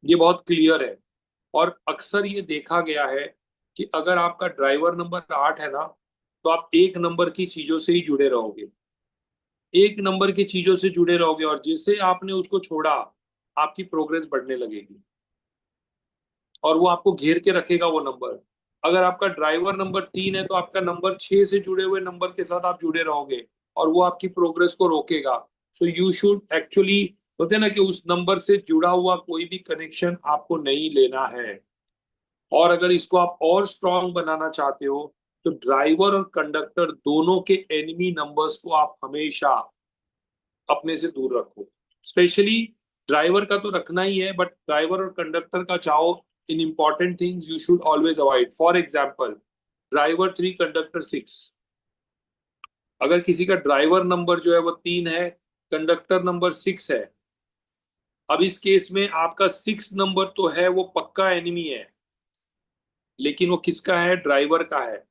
A: ये बहुत क्लियर है। और अक्सर ये देखा गया है कि अगर आपका ड्राइवर नंबर 8 है ना तो आप एक नंबर की चीजों से ही जुड़े रहोगे, एक नंबर की चीजों से जुड़े रहोगे, और जैसे आपने उसको छोड़ा आपकी प्रोग्रेस बढ़ने लगेगी और वो आपको घेर के रखेगा वो नंबर। अगर आपका ड्राइवर नंबर 3 है तो आपका नंबर 6 से जुड़े हुए नंबर के साथ आप जुड़े रहोगे और वो आपकी प्रोग्रेस को रोकेगा। सो यू शुड एक्चुअली, बोलते हैं ना कि उस नंबर से जुड़ा हुआ कोई भी कनेक्शन आपको नहीं लेना है। और अगर इसको आप और स्ट्रांग बनाना चाहते हो तो ड्राइवर और कंडक्टर दोनों के एनिमी नंबर्स को आप हमेशा अपने से दूर रखो। स्पेशली ड्राइवर का तो रखना ही है, बट ड्राइवर और कंडक्टर का चाहो, in important things you should always avoid. For example, driver 3 conductor 6, अगर किसी का ड्राइवर नंबर जो है वो 3 है, कंडक्टर नंबर 6 है, अब इस केस में आपका 6 नंबर तो है वो पक्का एनिमी है, लेकिन वो किसका है? ड्राइवर का है।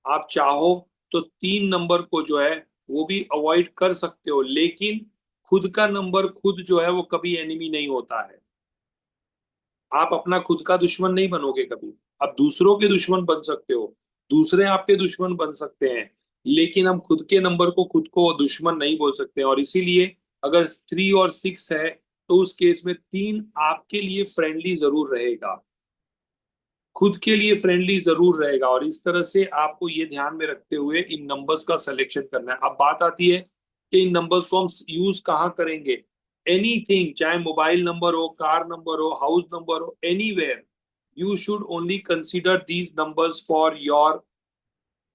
A: आप चाहो तो 3 नंबर को जो है वो भी अवॉइड कर सकते हो, लेकिन खुद का नंबर खुद जो है वो कभी एनिमी नहीं होता है। आप अपना खुद का दुश्मन नहीं बनोगे कभी। आप दूसरों के दुश्मन बन सकते हो, दूसरे आपके दुश्मन बन सकते हैं, लेकिन हम खुद के नंबर को खुद को दुश्मन नहीं बोल सकते। और इसीलिए अगर 3 और 6 है तो उस केस में 3 आपके लिए फ्रेंडली जरूर रहेगा, खुद के लिए फ्रेंडली जरूर रहेगा। और इस तरह से आपको ये ध्यान में रखते हुए इन नंबर्स का सिलेक्शन करना है। अब बात आती है कि इन नंबर्स को हम यूज कहाँ करेंगे। एनीथिंग, चाहे मोबाइल नंबर हो, कार नंबर हो, हाउस नंबर हो, anywhere, you should only consider these numbers for your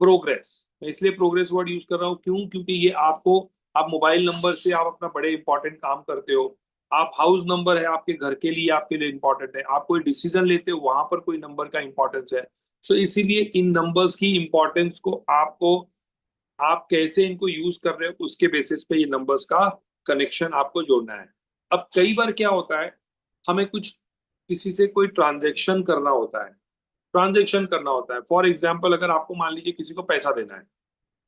A: progress. मैं इसलिए प्रोग्रेस वर्ड यूज कर रहा हूँ, क्यों? क्योंकि ये आपको, आप मोबाइल नंबर से आप अपना बड़े इंपॉर्टेंट काम करते हो, आप हाउस नंबर है आपके घर के लिए, आपके लिए इंपॉर्टेंट है, आप कोई डिसीजन लेते हो वहां पर कोई नंबर का इंपॉर्टेंस है। सो इसीलिए इन नंबर्स की इंपॉर्टेंस को आपको, आप कैसे इनको यूज कर रहे हो उसके बेसिस पे ये नंबर्स का कनेक्शन आपको जोड़ना है। अब कई बार क्या होता है, हमें कुछ किसी से कोई ट्रांजेक्शन करना होता है, ट्रांजेक्शन करना होता है। फॉर एग्जाम्पल, अगर आपको मान लीजिए किसी को पैसा देना है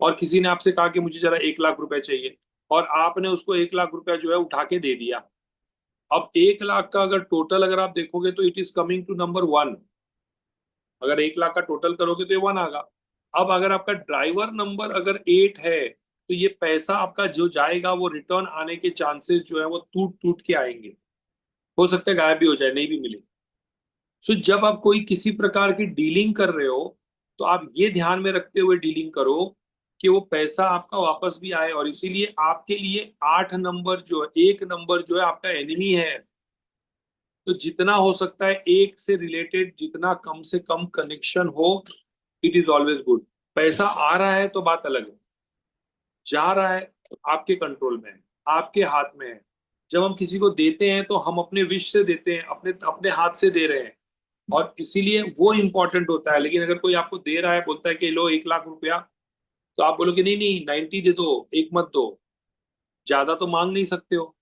A: और किसी ने आपसे कहा कि मुझे जरा 1 लाख रुपए चाहिए, और आपने उसको 1 लाख रुपया जो है उठा के दे दिया। अब 1 लाख का अगर टोटल अगर आप देखोगे तो it is coming to number 1। अगर 1 लाख का टोटल करोगे तो ये 1 आएगा। अब अगर आपका ड्राइवर नंबर अगर 8 है तो ये पैसा आपका जो जाएगा वो रिटर्न आने के चांसेस जो है वो टूट टूट के आएंगे, हो सकता है गायब भी हो जाए, नहीं भी मिले। सो जब आप कोई किसी प्रकार की डीलिंग कर रहे हो तो आप ये ध्यान में रखते हुए डीलिंग करो कि वो पैसा आपका वापस भी आए। और इसीलिए आपके लिए 8 नंबर जो है, एक नंबर जो है आपका एनिमी है। तो जितना हो सकता है एक से रिलेटेड जितना कम से कम कनेक्शन हो, इट इज ऑलवेज गुड। पैसा आ रहा है तो बात अलग है, जा रहा है तो आपके कंट्रोल में है, आपके हाथ में है। जब हम किसी को देते हैं तो हम अपने विश से देते हैं, अपने अपने हाथ से दे रहे हैं, और इसीलिए वो इम्पोर्टेंट होता है। लेकिन अगर कोई आपको दे रहा है, बोलता है कि लो 1 लाख रुपया, तो आप बोलोगे नहीं नहीं 90 दे दो, एक मत दो, ज्यादा तो मांग नहीं सकते हो।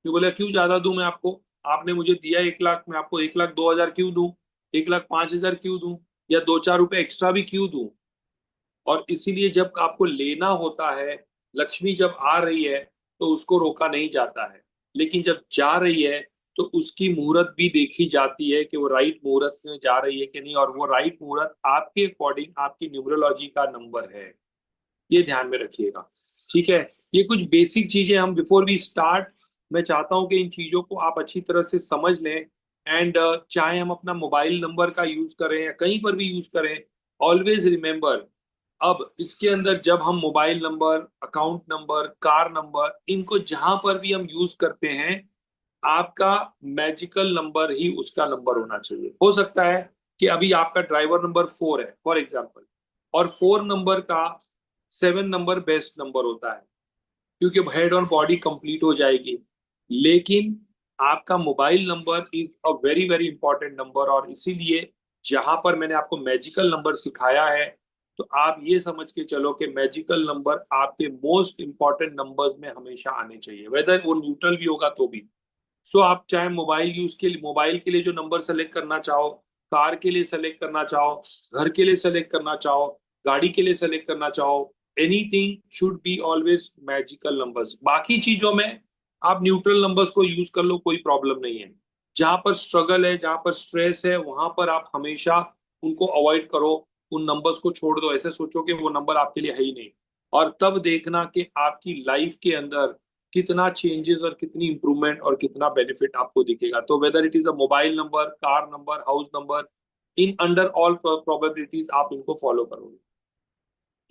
A: तो बोले क्यों ज्यादा दूं मैं आपको, आपने मुझे दिया 1 लाख, मैं आपको 1,02,000 क्यों दूं, 1,05,000 क्यों दूं, या 2-4 रुपए एक्स्ट्रा भी क्यों दूं। और इसीलिए जब आपको लेना होता है, लक्ष्मी जब आ रही है तो उसको रोका नहीं जाता है, लेकिन जब जा रही है तो उसकी मुहूर्त भी देखी जाती है कि वो राइट मुहूर्त में जा रही है कि नहीं, और वो राइट मुहूर्त आपके अकॉर्डिंग आपकी न्यूमरोलॉजी का नंबर है। ये ध्यान में रखिएगा, ठीक है। ये कुछ बेसिक चीजें हम बिफोर वी स्टार्ट, मैं चाहता हूं कि इन चीजों को आप अच्छी तरह से समझ लें। एंड चाहे हम अपना मोबाइल नंबर का यूज करें या कहीं पर भी यूज करें, ऑलवेज रिमेंबर, अब इसके अंदर जब हम mobile number, account number, car number, इनको जहां पर भी हम यूज करते हैं, आपका मैजिकल नंबर ही उसका नंबर होना चाहिए। हो सकता है कि अभी आपका ड्राइवर नंबर 4 है फॉर एग्जाम्पल, और 4 नंबर का 7 नंबर बेस्ट नंबर होता है, क्योंकि हेड और बॉडी कंप्लीट हो जाएगी। लेकिन आपका mobile number is a very very important number, और इसीलिए जहां पर मैंने आपको मैजिकल नंबर सिखाया है, तो आप ये समझ के चलो कि मैजिकल नंबर आपके मोस्ट इंपॉर्टेंट नंबर्स में हमेशा आने चाहिए, वेदर वो न्यूट्रल भी होगा तो भी। सो आप चाहे मोबाइल यूज के लिए, मोबाइल के लिए जो नंबर सेलेक्ट करना चाहो, कार के लिए सेलेक्ट करना चाहो, घर के लिए सेलेक्ट करना चाहो, गाड़ी के लिए सेलेक्ट करना चाहो, anything should be always magical numbers. बाकी चीजों में आप न्यूट्रल नंबर्स को यूज कर लो, कोई प्रॉब्लम नहीं है। जहां पर स्ट्रगल है, जहां पर स्ट्रेस है, वहां पर आप हमेशा उनको अवॉइड करो, उन नंबर्स को छोड़ दो, ऐसे सोचो कि वो नंबर आपके लिए है ही नहीं। और तब देखना कि आपकी लाइफ के अंदर कितना चेंजेस और कितनी इंप्रूवमेंट और कितना बेनिफिट आपको दिखेगा। तो whether it is a mobile number, car number, house number, in under all probabilities आप इनको फॉलो करोगे।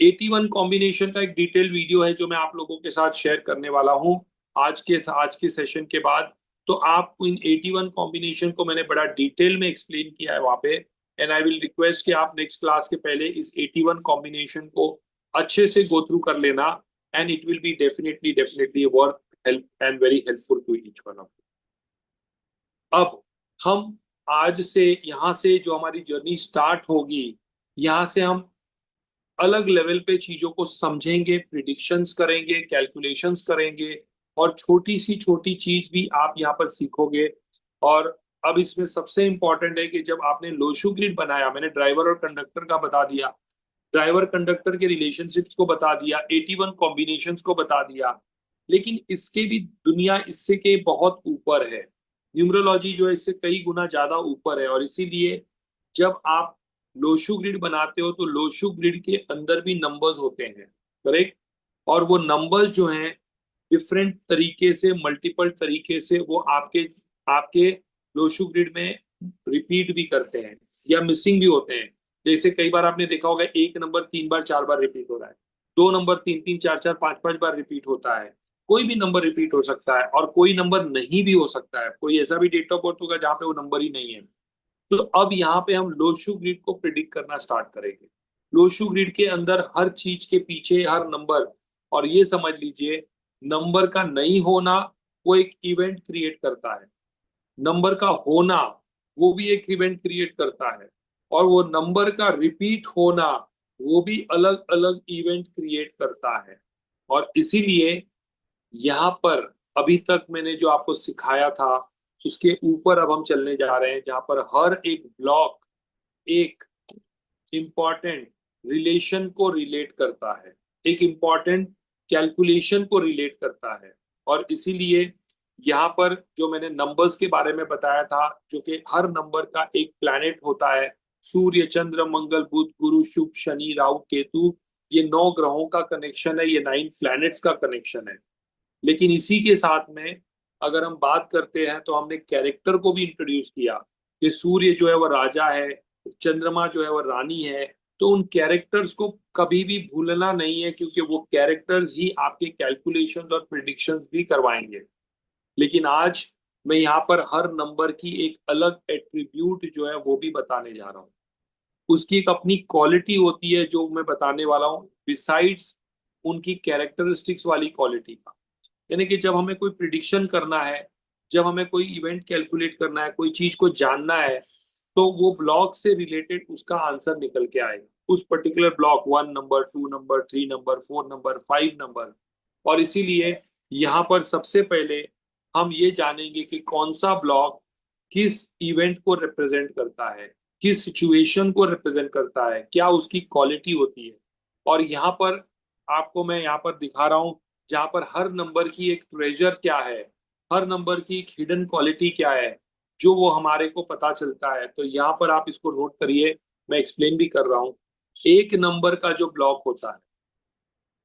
A: 81 कॉम्बिनेशन का एक डिटेल वीडियो है जो मैं आप लोगों के साथ शेयर करने वाला हूं आज के सेशन के बाद। तो आप इन 81 कॉम्बिनेशन को मैंने बड़ा डिटेल में एक्सप्लेन किया है वहां पे, एंड आई विल रिक्वेस्ट कि आप नेक्स्ट क्लास के पहले इस 81 कॉम्बिनेशन को अच्छे से गो थ्रू कर लेना, and it will be definitely definitely worth help and very helpful to each one of. अब हम आज से यहाँ से जो हमारी जर्नी स्टार्ट होगी, यहाँ से हम अलग लेवल पे चीजों को समझेंगे, प्रिडिक्शंस करेंगे, कैलकुलेशंस करेंगे, और छोटी सी छोटी चीज भी आप यहाँ पर सीखोगे। और अब इसमें सबसे इंपॉर्टेंट है कि जब आपने लोशू ग्रिड बनाया, मैंने ड्राइवर और कंडक्टर का बता दिया, ड्राइवर कंडक्टर के रिलेशनशिप्स को बता दिया, 81 कॉम्बिनेशंस को बता दिया, लेकिन इसके भी दुनिया इससे के बहुत ऊपर है। न्यूमरोलॉजी जो है इससे कई गुना ज्यादा ऊपर है, और इसीलिए जब आप लोशू ग्रिड बनाते हो तो लोशू ग्रिड के अंदर भी नंबर्स होते हैं, करेक्ट। और वो नंबर्स जो हैं डिफरेंट तरीके से, मल्टीपल तरीके से वो आपके आपके लोशू ग्रिड में रिपीट भी करते हैं या मिसिंग भी होते हैं। जैसे कई बार आपने देखा होगा 1 नंबर 3 बार 4 बार रिपीट हो रहा है, 2 नंबर 3-3 4-4 5-5 बार रिपीट होता है। कोई भी नंबर रिपीट हो सकता है, और कोई नंबर नहीं भी हो सकता है, कोई ऐसा भी डेट ऑफ बर्थ होगा जहाँ पे वो नंबर ही नहीं है। तो अब यहाँ पे हम लोशू ग्रिड को प्रिडिक्ट करना स्टार्ट करेंगे। लोशू ग्रिड के अंदर हर चीज के पीछे हर नंबर, और ये समझ लीजिए नंबर का नहीं होना वो एक इवेंट क्रिएट करता है, नंबर का होना वो भी एक इवेंट क्रिएट करता है, और वो नंबर का रिपीट होना वो भी अलग अलग इवेंट क्रिएट करता है। और इसीलिए यहाँ पर अभी तक मैंने जो आपको सिखाया था उसके ऊपर अब हम चलने जा रहे हैं, जहां पर हर एक ब्लॉक एक इंपॉर्टेंट रिलेशन को रिलेट करता है, एक इंपॉर्टेंट कैलकुलेशन को रिलेट करता है। और इसीलिए यहाँ पर जो मैंने नंबर्स के बारे में बताया था, जो कि हर नंबर का एक प्लैनेट होता है, सूर्य, चंद्र, मंगल, बुध, गुरु, शुक्र, शनि, राहु, केतु, ये 9 ग्रहों का कनेक्शन है, ये 9 प्लैनेट्स का कनेक्शन है। लेकिन इसी के साथ में अगर हम बात करते हैं तो हमने कैरेक्टर को भी इंट्रोड्यूस किया कि सूर्य जो है वो राजा है, चंद्रमा जो है वो रानी है। तो उन कैरेक्टर्स को कभी भी भूलना नहीं है, क्योंकि वो कैरेक्टर्स ही आपके कैलकुलेशंस और प्रिडिक्शंस भी करवाएंगे। लेकिन आज मैं यहाँ पर हर नंबर की एक अलग एट्रीब्यूट जो है वो भी बताने जा रहा हूँ, उसकी एक अपनी क्वालिटी होती है जो मैं बताने वाला हूँ, बिसाइड्स उनकी कैरेक्टरिस्टिक्स वाली क्वालिटी का। यानी कि जब हमें कोई प्रिडिक्शन करना है, जब हमें कोई इवेंट कैलकुलेट करना है, कोई चीज को जानना है, तो वो ब्लॉक से रिलेटेड उसका आंसर निकल के आएगा। उस particular block 1 number, 2 number, 3 number, 4 number, 5 number. और इसीलिए यहाँ पर सबसे पहले हम ये जानेंगे कि कौन सा ब्लॉक किस इवेंट को रिप्रेजेंट करता है, किस सिचुएशन को रिप्रेजेंट करता है, क्या उसकी क्वालिटी होती है। और यहाँ पर आपको मैं यहाँ पर दिखा रहा हूँ, जहाँ पर हर नंबर की एक ट्रेजर क्या है, हर नंबर की एक हिडन क्वालिटी क्या है, जो वो हमारे को पता चलता है। तो यहाँ पर आप इसको नोट करिए, मैं एक्सप्लेन भी कर रहा हूँ। एक नंबर का जो ब्लॉक होता है,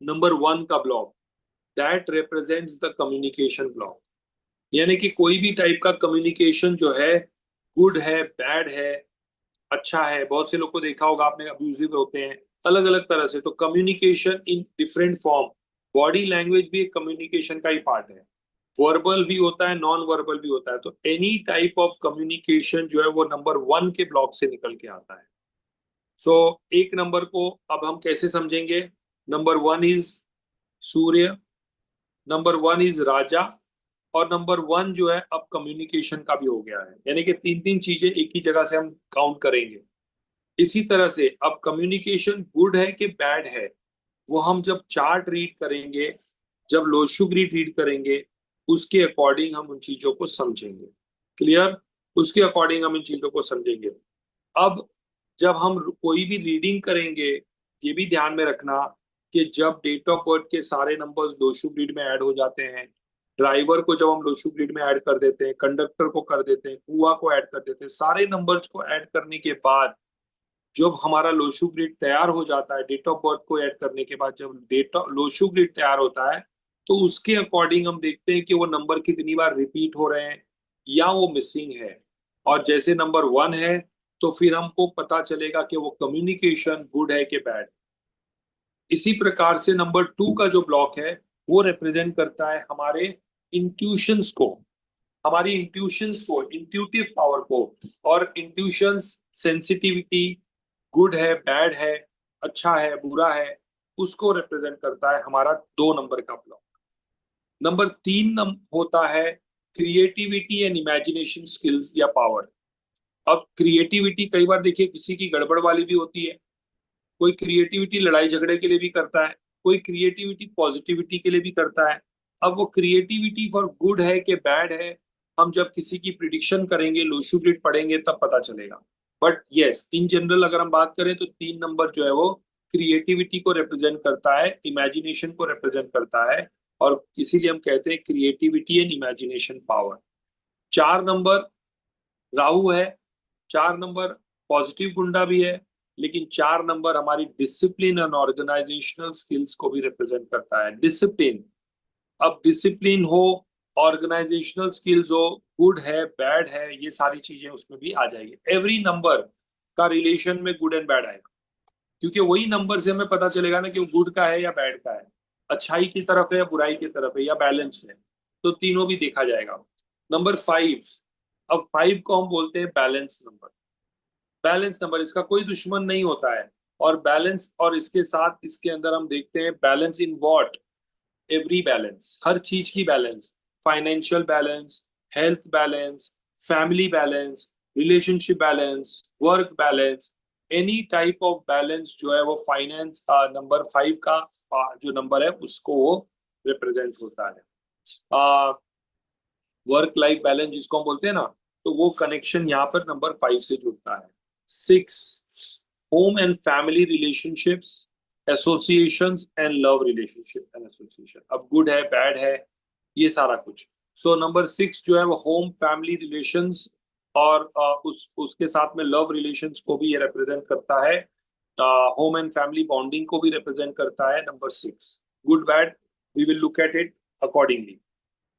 A: नंबर 1 का block, that represents the communication block. यानी कि कोई भी टाइप का कम्युनिकेशन जो है, गुड है, बैड है, अच्छा है, बहुत से लोग को देखा होगा आपने, अब्यूजिव होते हैं अलग अलग तरह से। तो communication in different form, body language भी एक कम्युनिकेशन का ही पार्ट है, वर्बल भी होता है, नॉन वर्बल भी होता है। तो एनी टाइप ऑफ कम्युनिकेशन जो है वो नंबर 1 के ब्लॉक से निकल के आता है। सो एक नंबर को अब हम कैसे समझेंगे? नंबर 1 इज सूर्य, नंबर 1 इज राजा, और नंबर 1 जो है अब कम्युनिकेशन का भी हो गया है। यानी कि तीन तीन चीजें एक ही जगह से हम काउंट करेंगे। इसी तरह से अब कम्युनिकेशन गुड है कि बैड है, वो हम जब चार्ट रीड करेंगे, जब लोशुक रीड करेंगे, उसके अकॉर्डिंग हम उन चीजों को समझेंगे। क्लियर? उसके अकॉर्डिंग हम इन चीजों को समझेंगे। अब जब हम कोई भी रीडिंग करेंगे, ये भी ध्यान में रखना कि जब डेट ऑफ बर्थ के सारे नंबर्स लोशुक रीड में ऐड हो जाते हैं, ड्राइवर को जब हम लोशुक रीड में ऐड कर देते हैं, कंडक्टर को कर देते हैं, कुआ को ऐड कर देते हैं, सारे नंबर्स को ऐड करने के बाद जब हमारा लोशु ग्रिड तैयार हो जाता है, डेट ऑफ बर्थ को ऐड करने के बाद जब डेटा लोशु ग्रिड तैयार होता है, तो उसके अकॉर्डिंग हम देखते हैं कि वो नंबर कितनी बार रिपीट हो रहे हैं या वो मिसिंग है। और जैसे नंबर 1 है, तो फिर हमको पता चलेगा कि वो कम्युनिकेशन गुड है कि बैड। इसी प्रकार से नंबर 2 का जो ब्लॉक है, वो रिप्रेजेंट करता है हमारे इंट्यूशंस को, हमारी इंट्यूशंस को, इंट्यूटिव पावर को। और इंट्यूशंस, सेंसिटिविटी, गुड है, बैड है, अच्छा है, बुरा है, उसको रिप्रेजेंट करता है हमारा 2 नंबर का ब्लॉक। नंबर 3 होता है क्रिएटिविटी एंड इमेजिनेशन स्किल्स या पावर। अब क्रिएटिविटी कई बार देखिए किसी की गड़बड़ वाली भी होती है, कोई क्रिएटिविटी लड़ाई झगड़े के लिए भी करता है, कोई क्रिएटिविटी पॉजिटिविटी के लिए भी करता है। अब वो क्रिएटिविटी फॉर गुड है कि बैड है, हम जब किसी की प्रिडिक्शन करेंगे, लोशु ग्रिड पढ़ेंगे, तब पता चलेगा। बट यस, इन जनरल अगर हम बात करें तो 3 नंबर जो है वो क्रिएटिविटी को रिप्रेजेंट करता है, इमेजिनेशन को रिप्रेजेंट करता है, और इसीलिए हम कहते हैं creativity and imagination power. 4 number Rahu है, 4 नंबर पॉजिटिव गुंडा भी है, लेकिन 4 नंबर हमारी डिसिप्लिन एंड ऑर्गेनाइजेशनल स्किल्स को भी रिप्रेजेंट करता है। डिसिप्लिन, अब डिसिप्लिन हो, ऑर्गेनाइजेशनल स्किल्स हो, गुड है, बैड है, ये सारी चीजें उसमें भी आ जाएगी। एवरी नंबर का रिलेशन में गुड एंड बैड आएगा, क्योंकि वही नंबर से हमें पता चलेगा ना कि वो गुड का है या बैड का है, अच्छाई की तरफ है या बुराई की तरफ है या बैलेंस है। तो तीनों भी देखा जाएगा। नंबर 5, अब 5 को हम बोलते हैं बैलेंस नंबर। बैलेंस नंबर, इसका कोई दुश्मन नहीं होता है। और बैलेंस, और इसके साथ इसके अंदर हम देखते हैं balance in what, every balance, हर चीज की balance, financial balance, health balance, family balance, relationship balance, work balance, any type of balance जो है वो फाइनेंस नंबर 5 का जो नंबर है उसको वो रिप्रेजेंट होता है। वर्क लाइफ बैलेंस जिसको हम बोलते हैं ना, तो वो कनेक्शन यहाँ पर नंबर 5 से जुड़ता है। 6, home and family relationships, associations and love relationship and association. अब गुड है, बैड है, ये सारा कुछ। सो नंबर 6 जो है वो होम फैमिली रिलेशंस और उसके साथ में लव रिलेशंस को भी ये रिप्रेजेंट करता है, होम एंड फैमिली बॉन्डिंग को भी रिप्रेजेंट करता है number 6। Good bad we will look at it accordingly.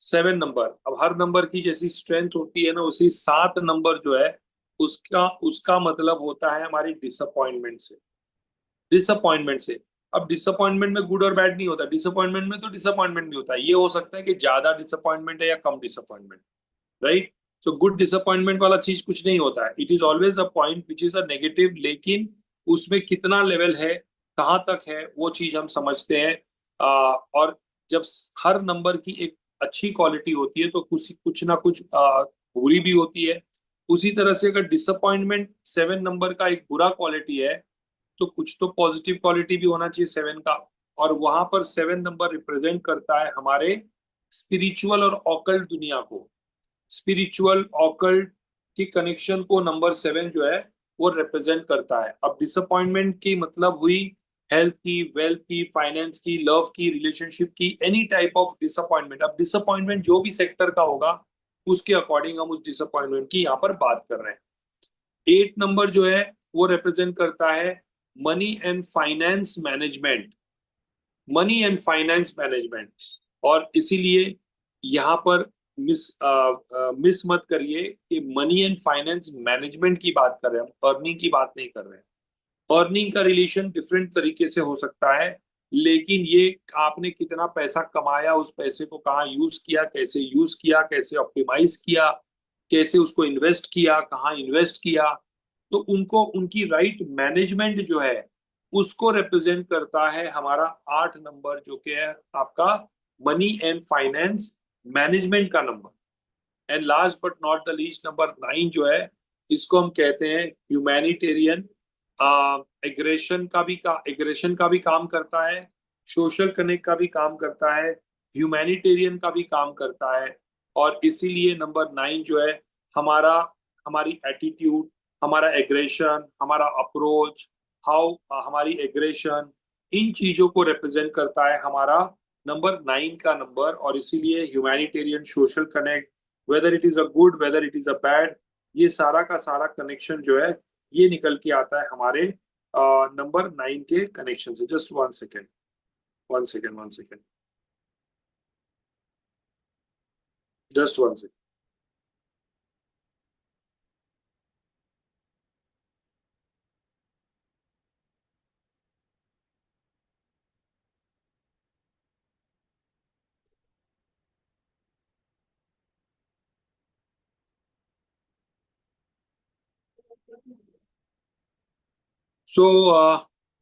A: 7 number, अब हर नंबर की जैसी स्ट्रेंथ होती है ना, उसी 7 नंबर जो है उसका उसका मतलब होता है हमारी डिसअपॉइंटमेंट से। डिसअपॉइंटमेंट से, अब डिसअपॉइंटमेंट में गुड और बैड नहीं होता, डिसअपॉइंटमेंट में तो डिसअपॉइंटमेंट भी होता है। ये हो सकता है कि ज्यादा डिसअपॉइंटमेंट है या कम disappointment, right? So good disappointment वाला चीज कुछ नहीं होता है, it is always a point which is a negative, लेकिन उसमें कितना लेवल है, कहाँ तक है, वो चीज हम समझते हैं। और जब हर नंबर की एक अच्छी क्वालिटी होती है तो कुछ ना कुछ बुरी भी होती है। उसी तरह से अगर डिसअपॉइंटमेंट 7 नंबर का एक बुरा क्वालिटी है तो कुछ तो पॉजिटिव क्वालिटी भी होना चाहिए 7 का। और वहां पर 7 नंबर रिप्रेजेंट करता है हमारे स्पिरिचुअल और ऑकल्ट दुनिया को। स्पिरिचुअल ऑकल्ट की कनेक्शन को नंबर 7 जो है वो रिप्रेजेंट करता है। अब डिसअपॉइंटमेंट की मतलब हुई हेल्थ की, वेल्थ की, फाइनेंस की, लव की, रिलेशनशिप की, एनी टाइप ऑफ डिसअपॉइंटमेंट। अब डिसअपॉइंटमेंट जो भी सेक्टर का होगा उसके अकॉर्डिंग हम उस डिसअपॉइंटमेंट की यहाँ पर बात कर रहे हैं। 8 नंबर जो है वो रिप्रेजेंट करता है money and finance management. Money and finance management. और इसीलिए यहाँ पर मिस मत करिए कि मनी एंड फाइनेंस मैनेजमेंट की बात कर रहे हैं, हम अर्निंग की बात नहीं कर रहे हैं। अर्निंग का रिलेशन डिफरेंट तरीके से हो सकता है, लेकिन ये आपने कितना पैसा कमाया, उस पैसे को कहाँ यूज किया, कैसे ऑप्टिमाइज किया, कैसे उसको इन्वेस्ट किया, कहाँ इन्वेस्ट किया, तो उनको उनकी राइट मैनेजमेंट जो है उसको रिप्रेजेंट करता है हमारा 8 नंबर, जो कि है आपका मनी एंड फाइनेंस मैनेजमेंट का number. And last but not the least number 9 जो है, इसको हम कहते हैं ह्यूमैनिटेरियन। एग्रेशन का भी काम करता है, सोशल कनेक्ट का भी काम करता है, ह्यूमैनिटेरियन का भी काम करता है। और इसीलिए नंबर 9 जो है हमारा हमारी एटीट्यूड, हमारा एग्रेशन, हमारा अप्रोच, हाउ हमारी एग्रेशन, इन चीजों को रिप्रेजेंट करता है हमारा नंबर 9 का नंबर। और इसीलिए humanitarian, social connect, whether it is a good, whether it is a bad, ये सारा का सारा कनेक्शन जो है ये निकल के आता है हमारे नंबर 9 के कनेक्शन से। Just one second, one second, one second, just one second. So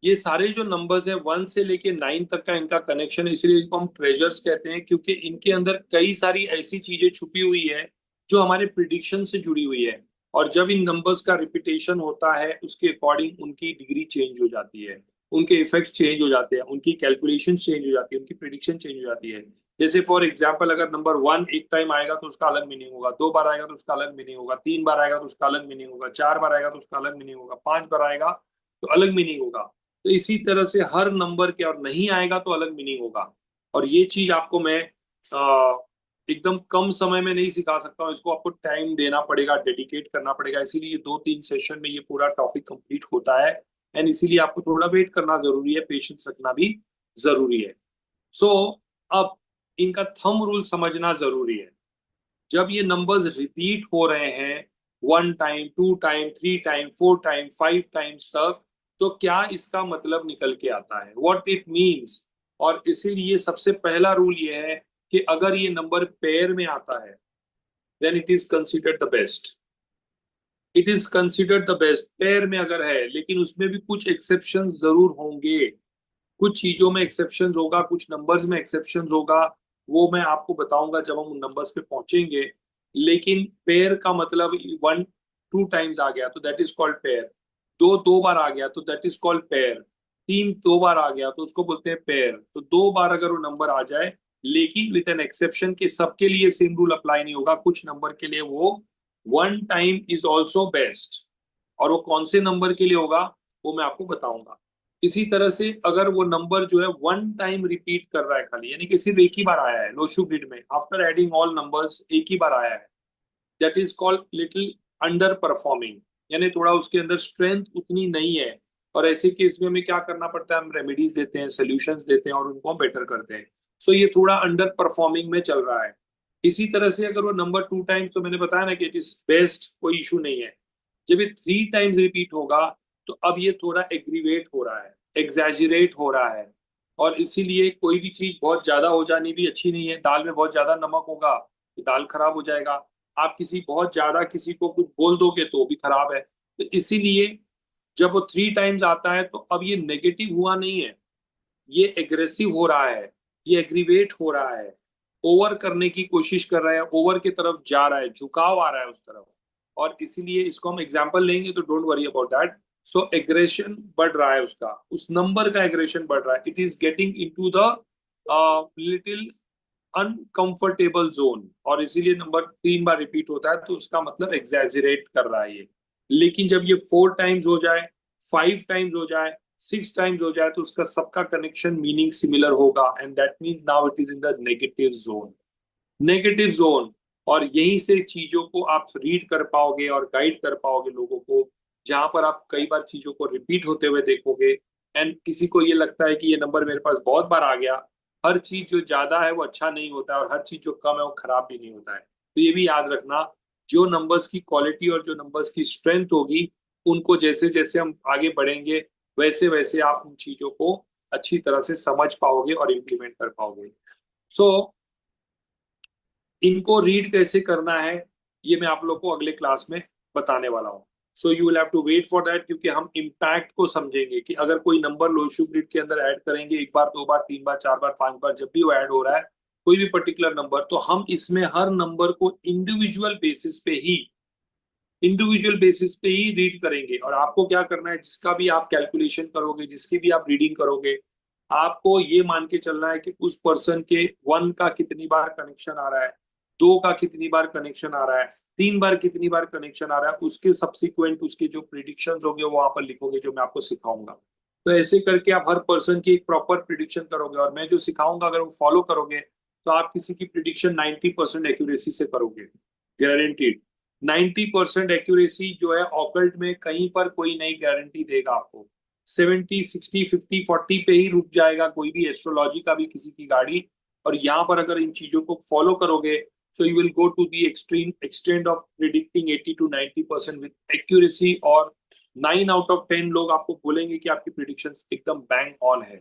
A: ये सारे जो नंबर्स हैं 1 से लेके 9 तक का इनका कनेक्शन है, इसलिए इनको हम ट्रेजर्स कहते हैं, क्योंकि इनके अंदर कई सारी ऐसी चीजें छुपी हुई है जो हमारे प्रिडिक्शन से जुड़ी हुई है। और जब इन नंबर्स का रिपीटेशन होता है उसके अकॉर्डिंग उनकी डिग्री चेंज हो जाती है, उनके इफेक्ट्स चेंज हो जाते हैं, उनकी कैलकुलेशन चेंज हो जाती है, उनकी प्रिडिक्शन चेंज हो जाती है। जैसे फॉर एग्जाम्पल अगर नंबर 1 एक टाइम आएगा तो उसका अलग मीनिंग होगा, 2 बार आएगा तो उसका अलग मीनिंग होगा, 3 बार आएगा तो उसका अलग मीनिंग होगा, 4 बार आएगा तो उसका अलग मीनिंग होगा, 5 बार आएगा तो अलग मीनिंग होगा। तो इसी तरह से हर नंबर के, और नहीं आएगा तो अलग मीनिंग होगा। और ये चीज आपको मैं एकदम कम समय में नहीं सिखा सकता हूँ, इसको आपको टाइम देना पड़ेगा, डेडिकेट करना पड़ेगा। इसीलिए 2-3 सेशन में ये पूरा टॉपिक कंप्लीट होता है। एंड इसीलिए आपको थोड़ा वेट करना जरूरी है, पेशेंस रखना भी जरूरी है। सो अब इनका थंब रूल समझना जरूरी है। जब ये नंबर्स रिपीट हो रहे हैं 1 time, 2 time, 3 time, 4 time, 5 times तक, तो क्या इसका मतलब निकल के आता है, व्हाट इट मीन्स। और इसीलिए सबसे पहला रूल ये है कि अगर ये नंबर पेयर में आता है then it is considered the best. It is considered the best pair में अगर है, लेकिन उसमें भी कुछ एक्सेप्शन जरूर होंगे। कुछ चीजों में एक्सेप्शंस होगा, कुछ नंबर्स में एक्सेप्शंस होगा, वो मैं आपको बताऊंगा जब हम उन नंबर्स पे पहुंचेंगे। लेकिन पेयर का मतलब 1 2 टाइम्स आ गया तो दैट इज कॉल्ड पेयर, 2 2 बार आ गया तो दैट इज कॉल्ड पेयर, 3 2 बार आ गया तो उसको बोलते हैं पेयर। तो 2 बार अगर वो नंबर आ जाए, लेकिन विद एन एक्सेप्शन कि सबके लिए सेम रूल अप्लाई नहीं होगा, कुछ नंबर के लिए वो 1 टाइम इज ऑल्सो बेस्ट। और वो कौन से नंबर के लिए होगा वो मैं आपको बताऊंगा। इसी तरह से अगर वो नंबर जो है 1 टाइम रिपीट कर रहा है खाली, यानी कि सिर्फ एक ही बार आया है लोशू ग्रिड में, आफ्टर एडिंग ऑल नंबर्स एक ही बार आया है, that is called little under performing, यानी थोड़ा उसके अंदर स्ट्रेंथ उतनी नहीं है। और ऐसे केस में हमें क्या करना पड़ता है, हम रेमेडीज देते हैं, सोल्यूशंस देते हैं और उनको बेटर करते हैं। सो ये थोड़ा अंडर परफॉर्मिंग में चल रहा है। इसी तरह से अगर वो नंबर 2 टाइम्स, तो मैंने बताया ना कि इट इज बेस्ट, कोई इशू नहीं है। जब ये 3 टाइम्स रिपीट होगा तो अब ये थोड़ा एग्रीवेट हो रहा है, एग्जैजरेट हो रहा है। और इसीलिए कोई भी चीज बहुत ज्यादा हो जानी भी अच्छी नहीं है। दाल में बहुत ज्यादा नमक होगा तो दाल खराब हो जाएगा। आप किसी बहुत ज्यादा किसी को कुछ बोल दोगे तो भी खराब है। तो इसीलिए जब वो 3 टाइम्स आता है तो अब ये नेगेटिव हुआ नहीं है, ये एग्रेसिव हो रहा है। ये एग्रीवेट हो रहा है, ओवर करने की कोशिश कर रहा है, ओवर की तरफ जा रहा है, झुकाव आ रहा है उस तरफ, और इसीलिए इसको हम एग्जाम्पल लेंगे तो don't worry about that. So aggression बढ़ रहा है, उसका उस नंबर का एग्रेशन बढ़ रहा है, it is getting into the little uncomfortable zone, और इसीलिए नंबर 3 बार रिपीट होता है, तो उसका मतलब एग्जैजरेट कर रहा है ये। लेकिन जब ये 4 टाइम्स हो जाए, 5 टाइम्स हो जाए, 6 टाइम्स हो जाए, तो उसका सबका कनेक्शन मीनिंग सिमिलर होगा, and that means now it is in the negative zone. Negative zone, और यहीं से चीजों को आप रीड कर पाओगे और गाइड कर पाओगे लोगों को, जहां पर आप कई बार चीजों को रिपीट होते हुए देखोगे, एंड किसी को ये लगता है कि ये नंबर मेरे पास बहुत बार आ गया। हर चीज जो ज्यादा है वो अच्छा नहीं होता है, और हर चीज जो कम है वो खराब भी नहीं होता है। तो ये भी याद रखना, जो नंबर्स की क्वालिटी और जो नंबर्स की स्ट्रेंथ होगी, उनको जैसे जैसे हम आगे बढ़ेंगे, वैसे वैसे आप उन चीजों को अच्छी तरह से समझ पाओगे और इम्प्लीमेंट कर पाओगे। सो इनको रीड कैसे करना है, ये मैं आप लोग को अगले क्लास में बताने वाला हूँ। So you will have to wait for that, क्योंकि हम इम्पैक्ट को समझेंगे कि अगर कोई नंबर लोशू ग्रिड के अंदर ऐड करेंगे, 1 बार, 2 बार, 3 बार, 4 बार, 5 बार, जब भी वो ऐड हो रहा है कोई भी पर्टिकुलर नंबर, तो हम इसमें हर नंबर को इंडिविजुअल बेसिस पे ही रीड करेंगे। और आपको क्या करना है, जिसका भी आप कैलकुलेशन करोगे, जिसकी भी आप रीडिंग करोगे, आपको ये मान के चलना है कि उस पर्सन के 1 का कितनी बार कनेक्शन आ रहा है, 2 का कितनी बार कनेक्शन आ रहा है, 3 बार कितनी बार कनेक्शन आ रहा है, उसके सब्सिक्वेंट उसके जो प्रिडिक्शन होंगे वो वहां पर लिखोगे, जो मैं आपको सिखाऊंगा। तो ऐसे करके आप हर पर्सन की एक प्रॉपर प्रिडिक्शन करोगे, और मैं जो सिखाऊंगा अगर वो फॉलो करोगे, तो आप किसी की प्रिडिक्शन 90% एक्यूरेसी से करोगे, गारंटीड। 90% एक्यूरेसी जो है ऑकल्ट में कहीं पर कोई नहीं गारंटी देगा आपको। 70, 60, 50, 40 पे ही रुक जाएगा कोई भी एस्ट्रोलॉजी का भी किसी की गाड़ी। और यहाँ पर अगर इन चीजों को फॉलो करोगे, so you will go to the extreme extend of predicting 80 to 90% with accuracy, और 9 out of 10 लोग आपको बोलेंगे कि आपकी प्रिडिक्शन एकदम बैंग ऑन है।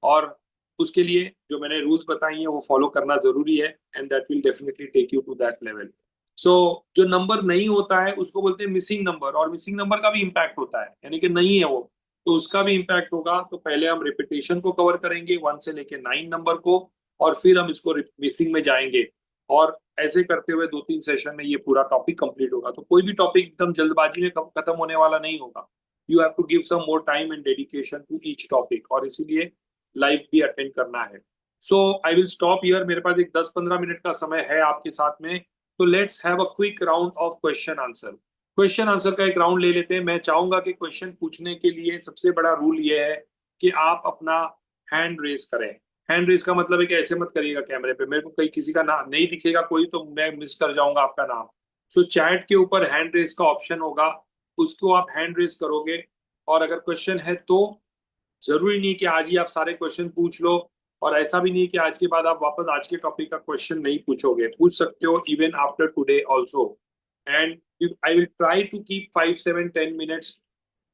A: और उसके लिए जो मैंने रूल्स बताई हैं वो फॉलो करना जरूरी है, and that will definitely take you to that level. So जो नंबर नहीं होता है उसको बोलते हैं मिसिंग नंबर, और मिसिंग नंबर का भी इम्पैक्ट होता है, यानी कि नहीं है वो, तो उसका भी इम्पैक्ट होगा। तो पहले हम रिपीटेशन को कवर करेंगे 1 से लेके 9 नंबर को, और फिर हम इसको मिसिंग में जाएंगे, और ऐसे करते हुए 2-3 सेशन में ये पूरा टॉपिक कंप्लीट होगा। तो कोई भी टॉपिक एकदम जल्दबाजी में खत्म होने वाला नहीं होगा। You have to give some more time and dedication to each topic, और इसीलिए लाइव भी अटेंड करना है। So I will stop here, मेरे पास एक 10-15 मिनट का समय है आपके साथ में। तो let's have a quick round of question answer. Question answer का एक राउंड ले लेते हैं। मैं चाहूंगा कि क्वेश्चन पूछने के लिए सबसे बड़ा रूल ये है कि आप अपना हैंड रेस करें। हैंड रेस का मतलब है कि ऐसे मत करिएगा कैमरे पे, मेरे को कहीं किसी का नाम नहीं दिखेगा कोई, तो मैं मिस कर जाऊंगा आपका नाम। सो चैट के ऊपर हैंड रेस का ऑप्शन होगा, उसको आप हैंड रेस करोगे, और अगर क्वेश्चन है तो जरूरी नहीं कि आज ही आप सारे क्वेश्चन पूछ लो, और ऐसा भी नहीं कि आज के बाद आप वापस आज के टॉपिक का क्वेश्चन नहीं पूछोगे, पूछ सकते हो even after today also. And I will try to keep 5, 7, 10 minutes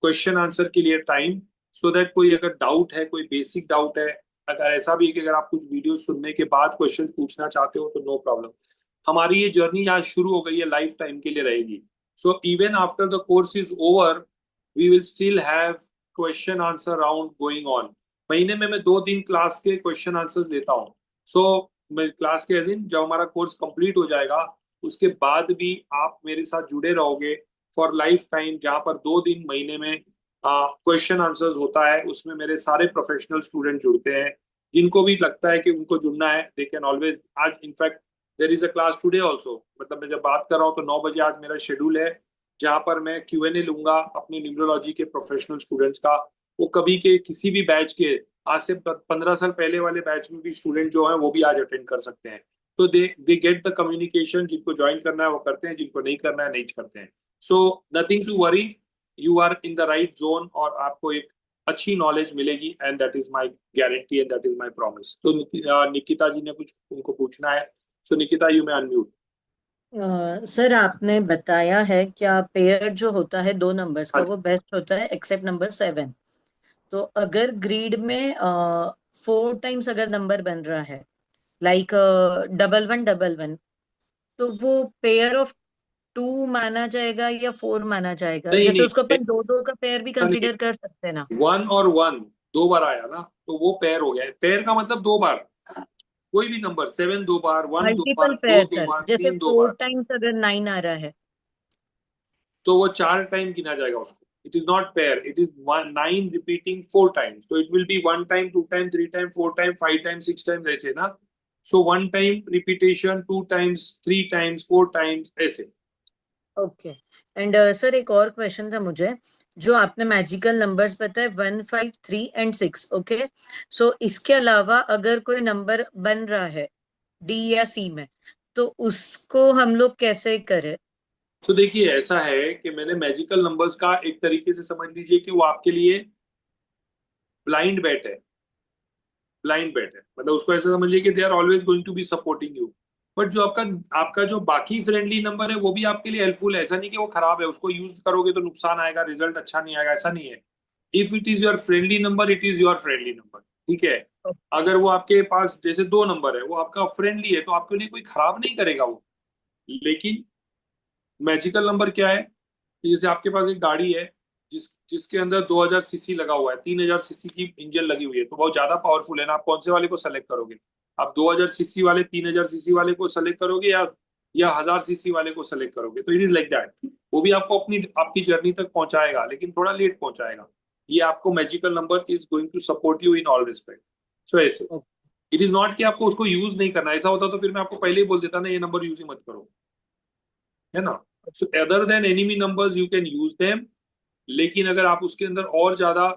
A: question answer के लिए टाइम, सो दैट कोई अगर डाउट है, कोई बेसिक डाउट है, अगर ऐसा भी है कि अगर आप कुछ वीडियो सुनने के बाद क्वेश्चन पूछना चाहते हो तो नो प्रॉब्लम। हमारी ये जर्नी आज शुरू हो गई है, लाइफ टाइम के लिए रहेगी। So even after the course is over, we will still have question answer round going on. महीने में मैं 2 दिन क्लास के क्वेश्चन आंसर देता हूँ। सो मैं क्लास के दिन जब हमारा कोर्स कंप्लीट हो जाएगा, उसके बाद भी आप मेरे साथ जुड़े रहोगे फॉर लाइफ टाइम, जहाँ पर 2 दिन महीने में क्वेश्चन आंसर्स होता है। उसमें मेरे सारे प्रोफेशनल स्टूडेंट जुड़ते हैं, जिनको भी लगता है कि उनको जुड़ना है, दे कैन ऑलवेज। आज in fact there is a class today also, मतलब मैं जब बात कर रहा हूँ तो 9 बजे आज मेरा शेड्यूल है, जहाँ पर मैं Q&A लूंगा अपने न्यूमरोलॉजी के प्रोफेशनल स्टूडेंट्स का। वो कभी के किसी भी बैच के, आज से 15 साल पहले वाले बैच में भी स्टूडेंट जो हैं वो भी आज अटेंड कर सकते हैं। तो दे गेट द कम्युनिकेशन, जिनको ज्वाइन करना है वो करते हैं, जिनको नहीं करना है नहीं करते हैं। So nothing to worry, you are in the right zone, और आपको एक अच्छी नॉलेज मिलेगी, and that is my guarantee and that is my promise. तो निकिता जी ने कुछ उनको पूछना है, so Nikita you may unmute.
B: Sir आपने बताया है क्या पेयर जो होता है दो नंबर्स का
A: हाँ
B: वो बेस्ट होता है एक्सेप्ट नंबर 7। तो अगर ग्रीड में 4 टाइम्स अगर नंबर बन रहा है लाइक 1111, तो वो पेयर ऑफ 2 माना जाएगा या 4 माना जाएगा?
A: नहीं
B: जैसे
A: नहीं,
B: उसको अपन दो दो का पेयर भी
A: ऐसा नहीं,
B: कंसीडर कर सकते हैं ना?
A: 1 और 1 2 बार आया ना, तो वो पेयर हो गया है। पेयर का मतलब 2 बार, कोई भी नंबर, 7 2 बार, 1 2
B: मल्टीपल
A: बार, 2
B: पेयर
A: 2
B: सर,
A: बार,
B: जैसे
A: 3 2
B: 4
A: बार,
B: टाइम्स अगर 9 आ रहा है
A: तो वो 4 टाइम गिना जाएगा उसको. It is not pair, it is 9 repeating 4 times. तो it will be 1 time, 2 time, 3 time, 4 time, 5 time, 6 time, ऐसे ना. So 1 time repetition, 2 times, 3 times, 4 times, ऐसे.
B: ओके. एंड सर एक और क्वेश्चन था मुझे, जो आपने मैजिकल नंबर्स बताए 1 5 3 एंड 6, ओके. सो इसके अलावा अगर कोई नंबर बन रहा है डी या सी में, तो उसको हम लोग कैसे करें?
A: सो देखिए, ऐसा है कि मैंने मैजिकल नंबर्स का एक तरीके से समझ लीजिए कि वो आपके लिए ब्लाइंड बेट है. ब्लाइंड बेट है मतलब उसको ऐसे समझिए कि they are always going to be supporting you. But जो आपका आपका जो बाकी फ्रेंडली नंबर है वो भी आपके लिए हेल्पफुल है. ऐसा नहीं कि वो खराब है, उसको यूज करोगे तो नुकसान आएगा, रिजल्ट अच्छा नहीं आएगा, ऐसा नहीं है. If it is your friendly number, it is your friendly number. ठीक है. अगर वो आपके पास जैसे 2 नंबर है, वो आपका फ्रेंडली है, तो आपके लिए कोई खराब नहीं करेगा वो. लेकिन मैजिकल नंबर क्या है कि जैसे आपके पास एक गाड़ी है जिसके अंदर 2000 सीसी लगा हुआ है, 3000 सीसी की इंजन लगी हुई है, तो बहुत ज्यादा पावरफुल है ना. आप कौन से वाले को सेलेक्ट करोगे? आप 2000 सीसी वाले, 3000 सीसी वाले को सेलेक्ट करोगे, या 1000 सीसी वाले को सेलेक्ट करोगे? तो इट इज लाइक दैट. वो भी आपको अपनी आपकी जर्नी तक पहुंचाएगा, लेकिन थोड़ा लेट पहुंचाएगा. ये आपको magical number is going to support you in all respect. So ऐसे इट इज नॉट कि आपको उसको यूज नहीं करना. ऐसा होता तो फिर मैं आपको पहले ही बोल देता ना, ये नंबर यूज ही मत करो, है ना. So other than enemy numbers you can use them. लेकिन अगर आप उसके अंदर और ज्यादा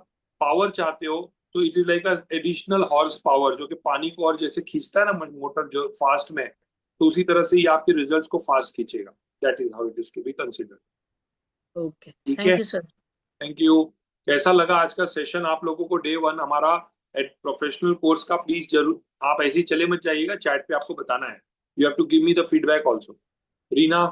A: पावर चाहते हो, तो it is like additional horse power, जो कि पानी को और जैसे खींचता है ना मोटर जो फास्ट में, तो उसी तरह से ये आपके रिजल्ट्स को फास्ट खींचेगा. That is how it is to be considered.
B: Okay,
A: ठीक है.
B: Thank you sir.
A: Thank you. कैसा लगा आज का सेशन आप लोगों को? डे 1 हमारा एट प्रोफेशनल कोर्स का. प्लीज जरूर आप ऐसे ही चले मत जाइएगा, चैट पे आपको बताना है. You have to give me the feedback also. Reena.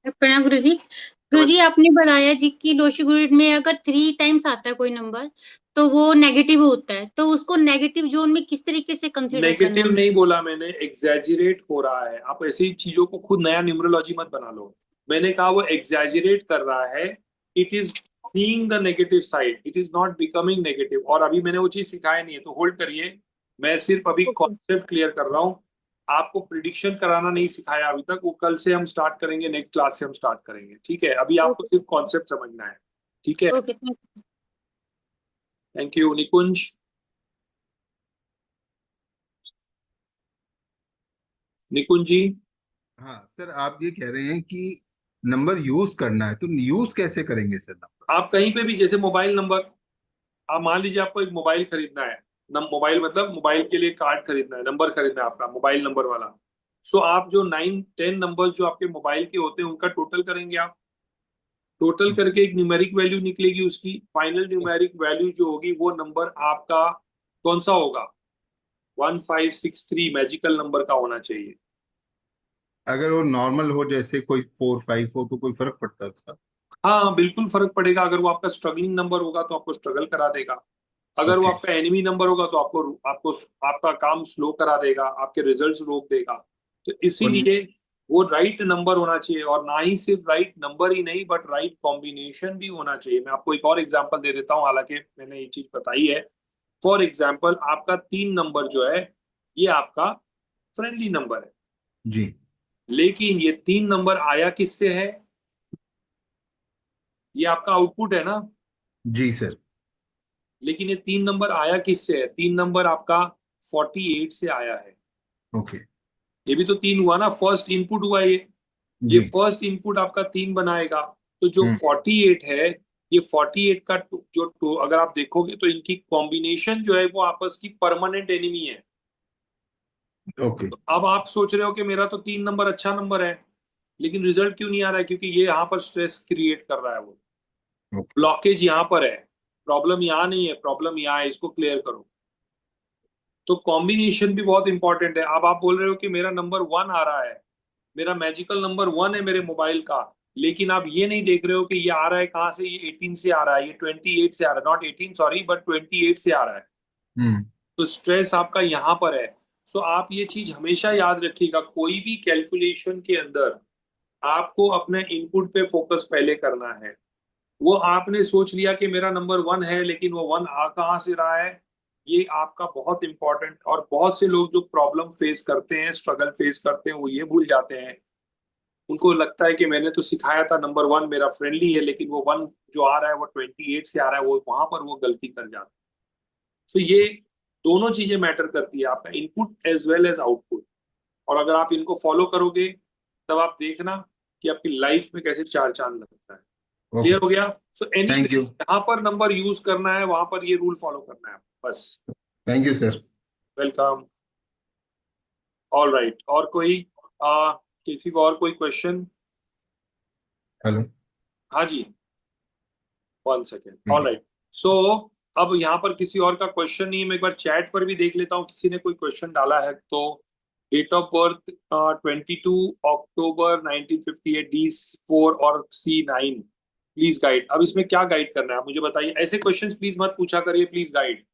C: प्रणाम गुरु जी. गुरु जी,
A: नमस्ते.
C: आपने बताया जी कि लोशी ग्रिड में अगर 3 टाइम्स आता है कोई नंबर तो वो नेगेटिव होता है, तो उसको नेगेटिव जोन में किस तरीके से कंसीडर करना
A: नेगेटिव
C: है?
A: नहीं बोला मैंने, एग्जैजरेट हो रहा है. आप ऐसी चीजों को खुद नया न्यूमरोलॉजी मत बना लो. मैंने कहा वो एग्जैजरेट कर रहा है. It is seeing the negative side, it is not becoming negative. और अभी मैंने वो चीज सिखाया नहीं है, तो होल्ड करिए. मैं सिर्फ अभी
B: ओके.
A: कॉन्सेप्ट क्लियर कर रहा हूँ. आपको प्रिडिक्शन कराना नहीं सिखाया अभी तक. वो कल से हम स्टार्ट करेंगे, नेक्स्ट क्लास से हम स्टार्ट करेंगे. ठीक है. अभी आपको
C: ओके.
A: सिर्फ कॉन्सेप्ट समझना है. ठीक है.
C: Okay,
A: thank you. Nikunj. Nikunj ji.
D: हाँ सर, आप ये कह रहे हैं कि नंबर यूज करना है, तो यूज कैसे करेंगे सर नंबर?
A: आप कहीं पे भी, जैसे मोबाइल नंबर, आप मान लीजिए आपको एक मोबाइल खरीदना है. मोबाइल मतलब मोबाइल के लिए कार्ड खरीदना है, नंबर खरीदना है आपका मोबाइल नंबर वाला. सो आप जो 9 10 नंबर्स जो आपके मोबाइल के होते हैं उनका टोटल करेंगे आप. टोटल करके एक न्यूमेरिक वैल्यू निकलेगी. उसकी फाइनल न्यूमेरिक वैल्यू जो होगी, वो नंबर आपका कौन सा होगा? 1563 मैजिकल नंबर का होना चाहिए.
D: अगर वो नॉर्मल हो, जैसे कोई 4 5 हो, तो कोई फर्क पड़ता है उसका?
A: हाँ बिल्कुल फर्क पड़ेगा. अगर वो आपका स्ट्रगलिंग नंबर होगा तो आपको स्ट्रगल करा देगा. अगर वो
D: ओके.
A: आपका एनिमी नंबर होगा तो आपको आपको आपका काम स्लो करा देगा, आपके रिजल्ट्स रोक देगा. तो
D: और
A: इसीलिए वो राइट नंबर होना चाहिए. और ना ही सिर्फ राइट नंबर ही नहीं, बट राइट कॉम्बिनेशन भी होना चाहिए. मैं आपको एक और एग्जांपल दे देता हूँ, हालांकि मैंने ये चीज बताई है. फॉर एग्जाम्पल, आपका 3 नंबर जो है, ये आपका फ्रेंडली नंबर है.
D: जी.
A: लेकिन ये 3 नंबर आया किससे है? ये आपका आउटपुट है ना.
D: जी सर.
A: लेकिन ये 3 नंबर आया किससे है? 3 नंबर आपका 48 से आया है.
D: ओके.
A: ये भी तो 3 हुआ ना, फर्स्ट इनपुट हुआ ये
D: जी.
A: फर्स्ट इनपुट आपका 3 बनाएगा. तो जो
D: हम्म.
A: 48 है, ये 48 का अगर आप देखोगे तो इनकी कॉम्बिनेशन जो है वो आपस की परमानेंट एनिमी है.
D: ओके.
A: तो अब आप सोच रहे हो कि मेरा तो 3 नंबर अच्छा नंबर है, लेकिन रिजल्ट क्यों नहीं आ रहा है? क्योंकि ये यहाँ पर स्ट्रेस क्रिएट कर रहा है. वो
D: ओके.
A: ब्लॉकेज यहाँ पर है. प्रॉब्लम यहाँ नहीं है, प्रॉब्लम यहाँ है. इसको क्लियर करो. तो कॉम्बिनेशन भी बहुत इंपॉर्टेंट है. अब आप बोल रहे हो कि मेरा नंबर 1 आ रहा है, मेरा मैजिकल नंबर 1 है मेरे मोबाइल का, लेकिन आप ये नहीं देख रहे हो कि ये आ रहा है कहाँ से? ये 18 से आ रहा है, ये 28 से आ रहा है. नॉट 18 सॉरी, बट 28 से आ रहा है.
D: हम्म.
A: तो स्ट्रेस आपका यहाँ पर है. सो आप ये चीज हमेशा याद रखिएगा, कोई भी कैलकुलेशन के अंदर आपको अपने इनपुट पे फोकस पहले करना है. वो आपने सोच लिया कि मेरा नंबर 1 है, लेकिन वो 1 आ कहाँ से रहा है? ये आपका बहुत इंपॉर्टेंट, और बहुत से लोग जो प्रॉब्लम फेस करते हैं, स्ट्रगल फेस करते हैं, वो ये भूल जाते हैं, उनको लगता है कि मैंने तो सिखाया था नंबर 1 मेरा फ्रेंडली है, लेकिन वो 1 जो आ रहा है वो 28 से आ रहा है, वो वहां पर वो गलती कर जाता है। तो ये दोनों चीजें मैटर करती है, आपका input as well as output, और अगर आप इनको फॉलो करोगे तब आप देखना कि आपकी लाइफ में कैसे चार चांद लगता है। क्लियर हो गया? So any
D: thank you.
A: जहां पर नंबर यूज करना है वहां पर ये रूल फॉलो करना है बस।
D: Thank you sir.
A: Welcome. All right, और कोई किसी को और कोई क्वेश्चन?
D: हेलो।
A: हाँ जी, 1 सेकेंड। ऑल राइट, सो अब यहाँ पर किसी और का क्वेश्चन नहीं है, मैं एक बार चैट पर भी देख लेता हूँ किसी ने कोई क्वेश्चन डाला है तो। Date of birth 22 October 1958, D4 और C9, प्लीज गाइड। अब इसमें क्या गाइड करना है आप मुझे बताइए, ऐसे क्वेश्चंस प्लीज मत पूछा करिए, प्लीज गाइड।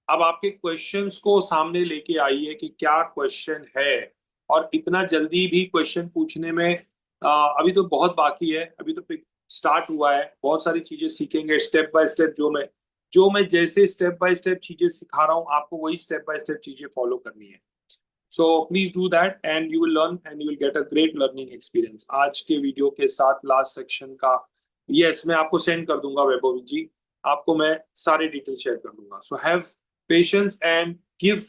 A: अब आपके क्वेश्चंस को सामने लेके आइए कि क्या क्वेश्चन है, और इतना जल्दी भी क्वेश्चन पूछने में अभी तो बहुत बाकी है, अभी तो स्टार्ट हुआ है, बहुत सारी चीजें सीखेंगे स्टेप बाय स्टेप। जो मैं जैसे स्टेप बाय स्टेप चीजें सिखा रहा हूँ आपको, वही स्टेप बाय स्टेप चीजें फॉलो करनी है। So please do that and you will learn and you will get a great learning experience. आज के वीडियो के साथ लास्ट सेक्शन का यस मैं आपको सेंड कर दूंगा, वैभव जी आपको मैं सारे डिटेल शेयर कर दूंगा। So have patience and give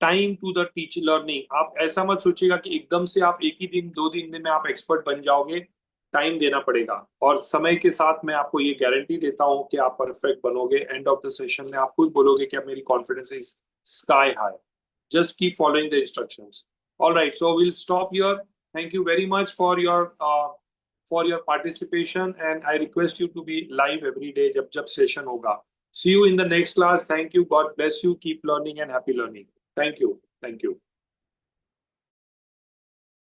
A: time to the teach learning. आप ऐसा मत सोचिएगा कि एकदम से आप एक ही दिन 2 दिन में आप एक्सपर्ट बन जाओगे, टाइम देना पड़ेगा, और समय के साथ मैं आपको ये गारंटी देता हूं कि आप परफेक्ट बनोगे। एंड ऑफ द सेशन में आप खुद बोलोगे कि अब मेरी confidence is sky high. Just keep following the instructions. All right, so we'll stop here. Thank you very much for your participation, and I request you to be live every day जब session होगा. See you in the next class. Thank you. God bless you. Keep learning and happy learning. Thank you. Thank you.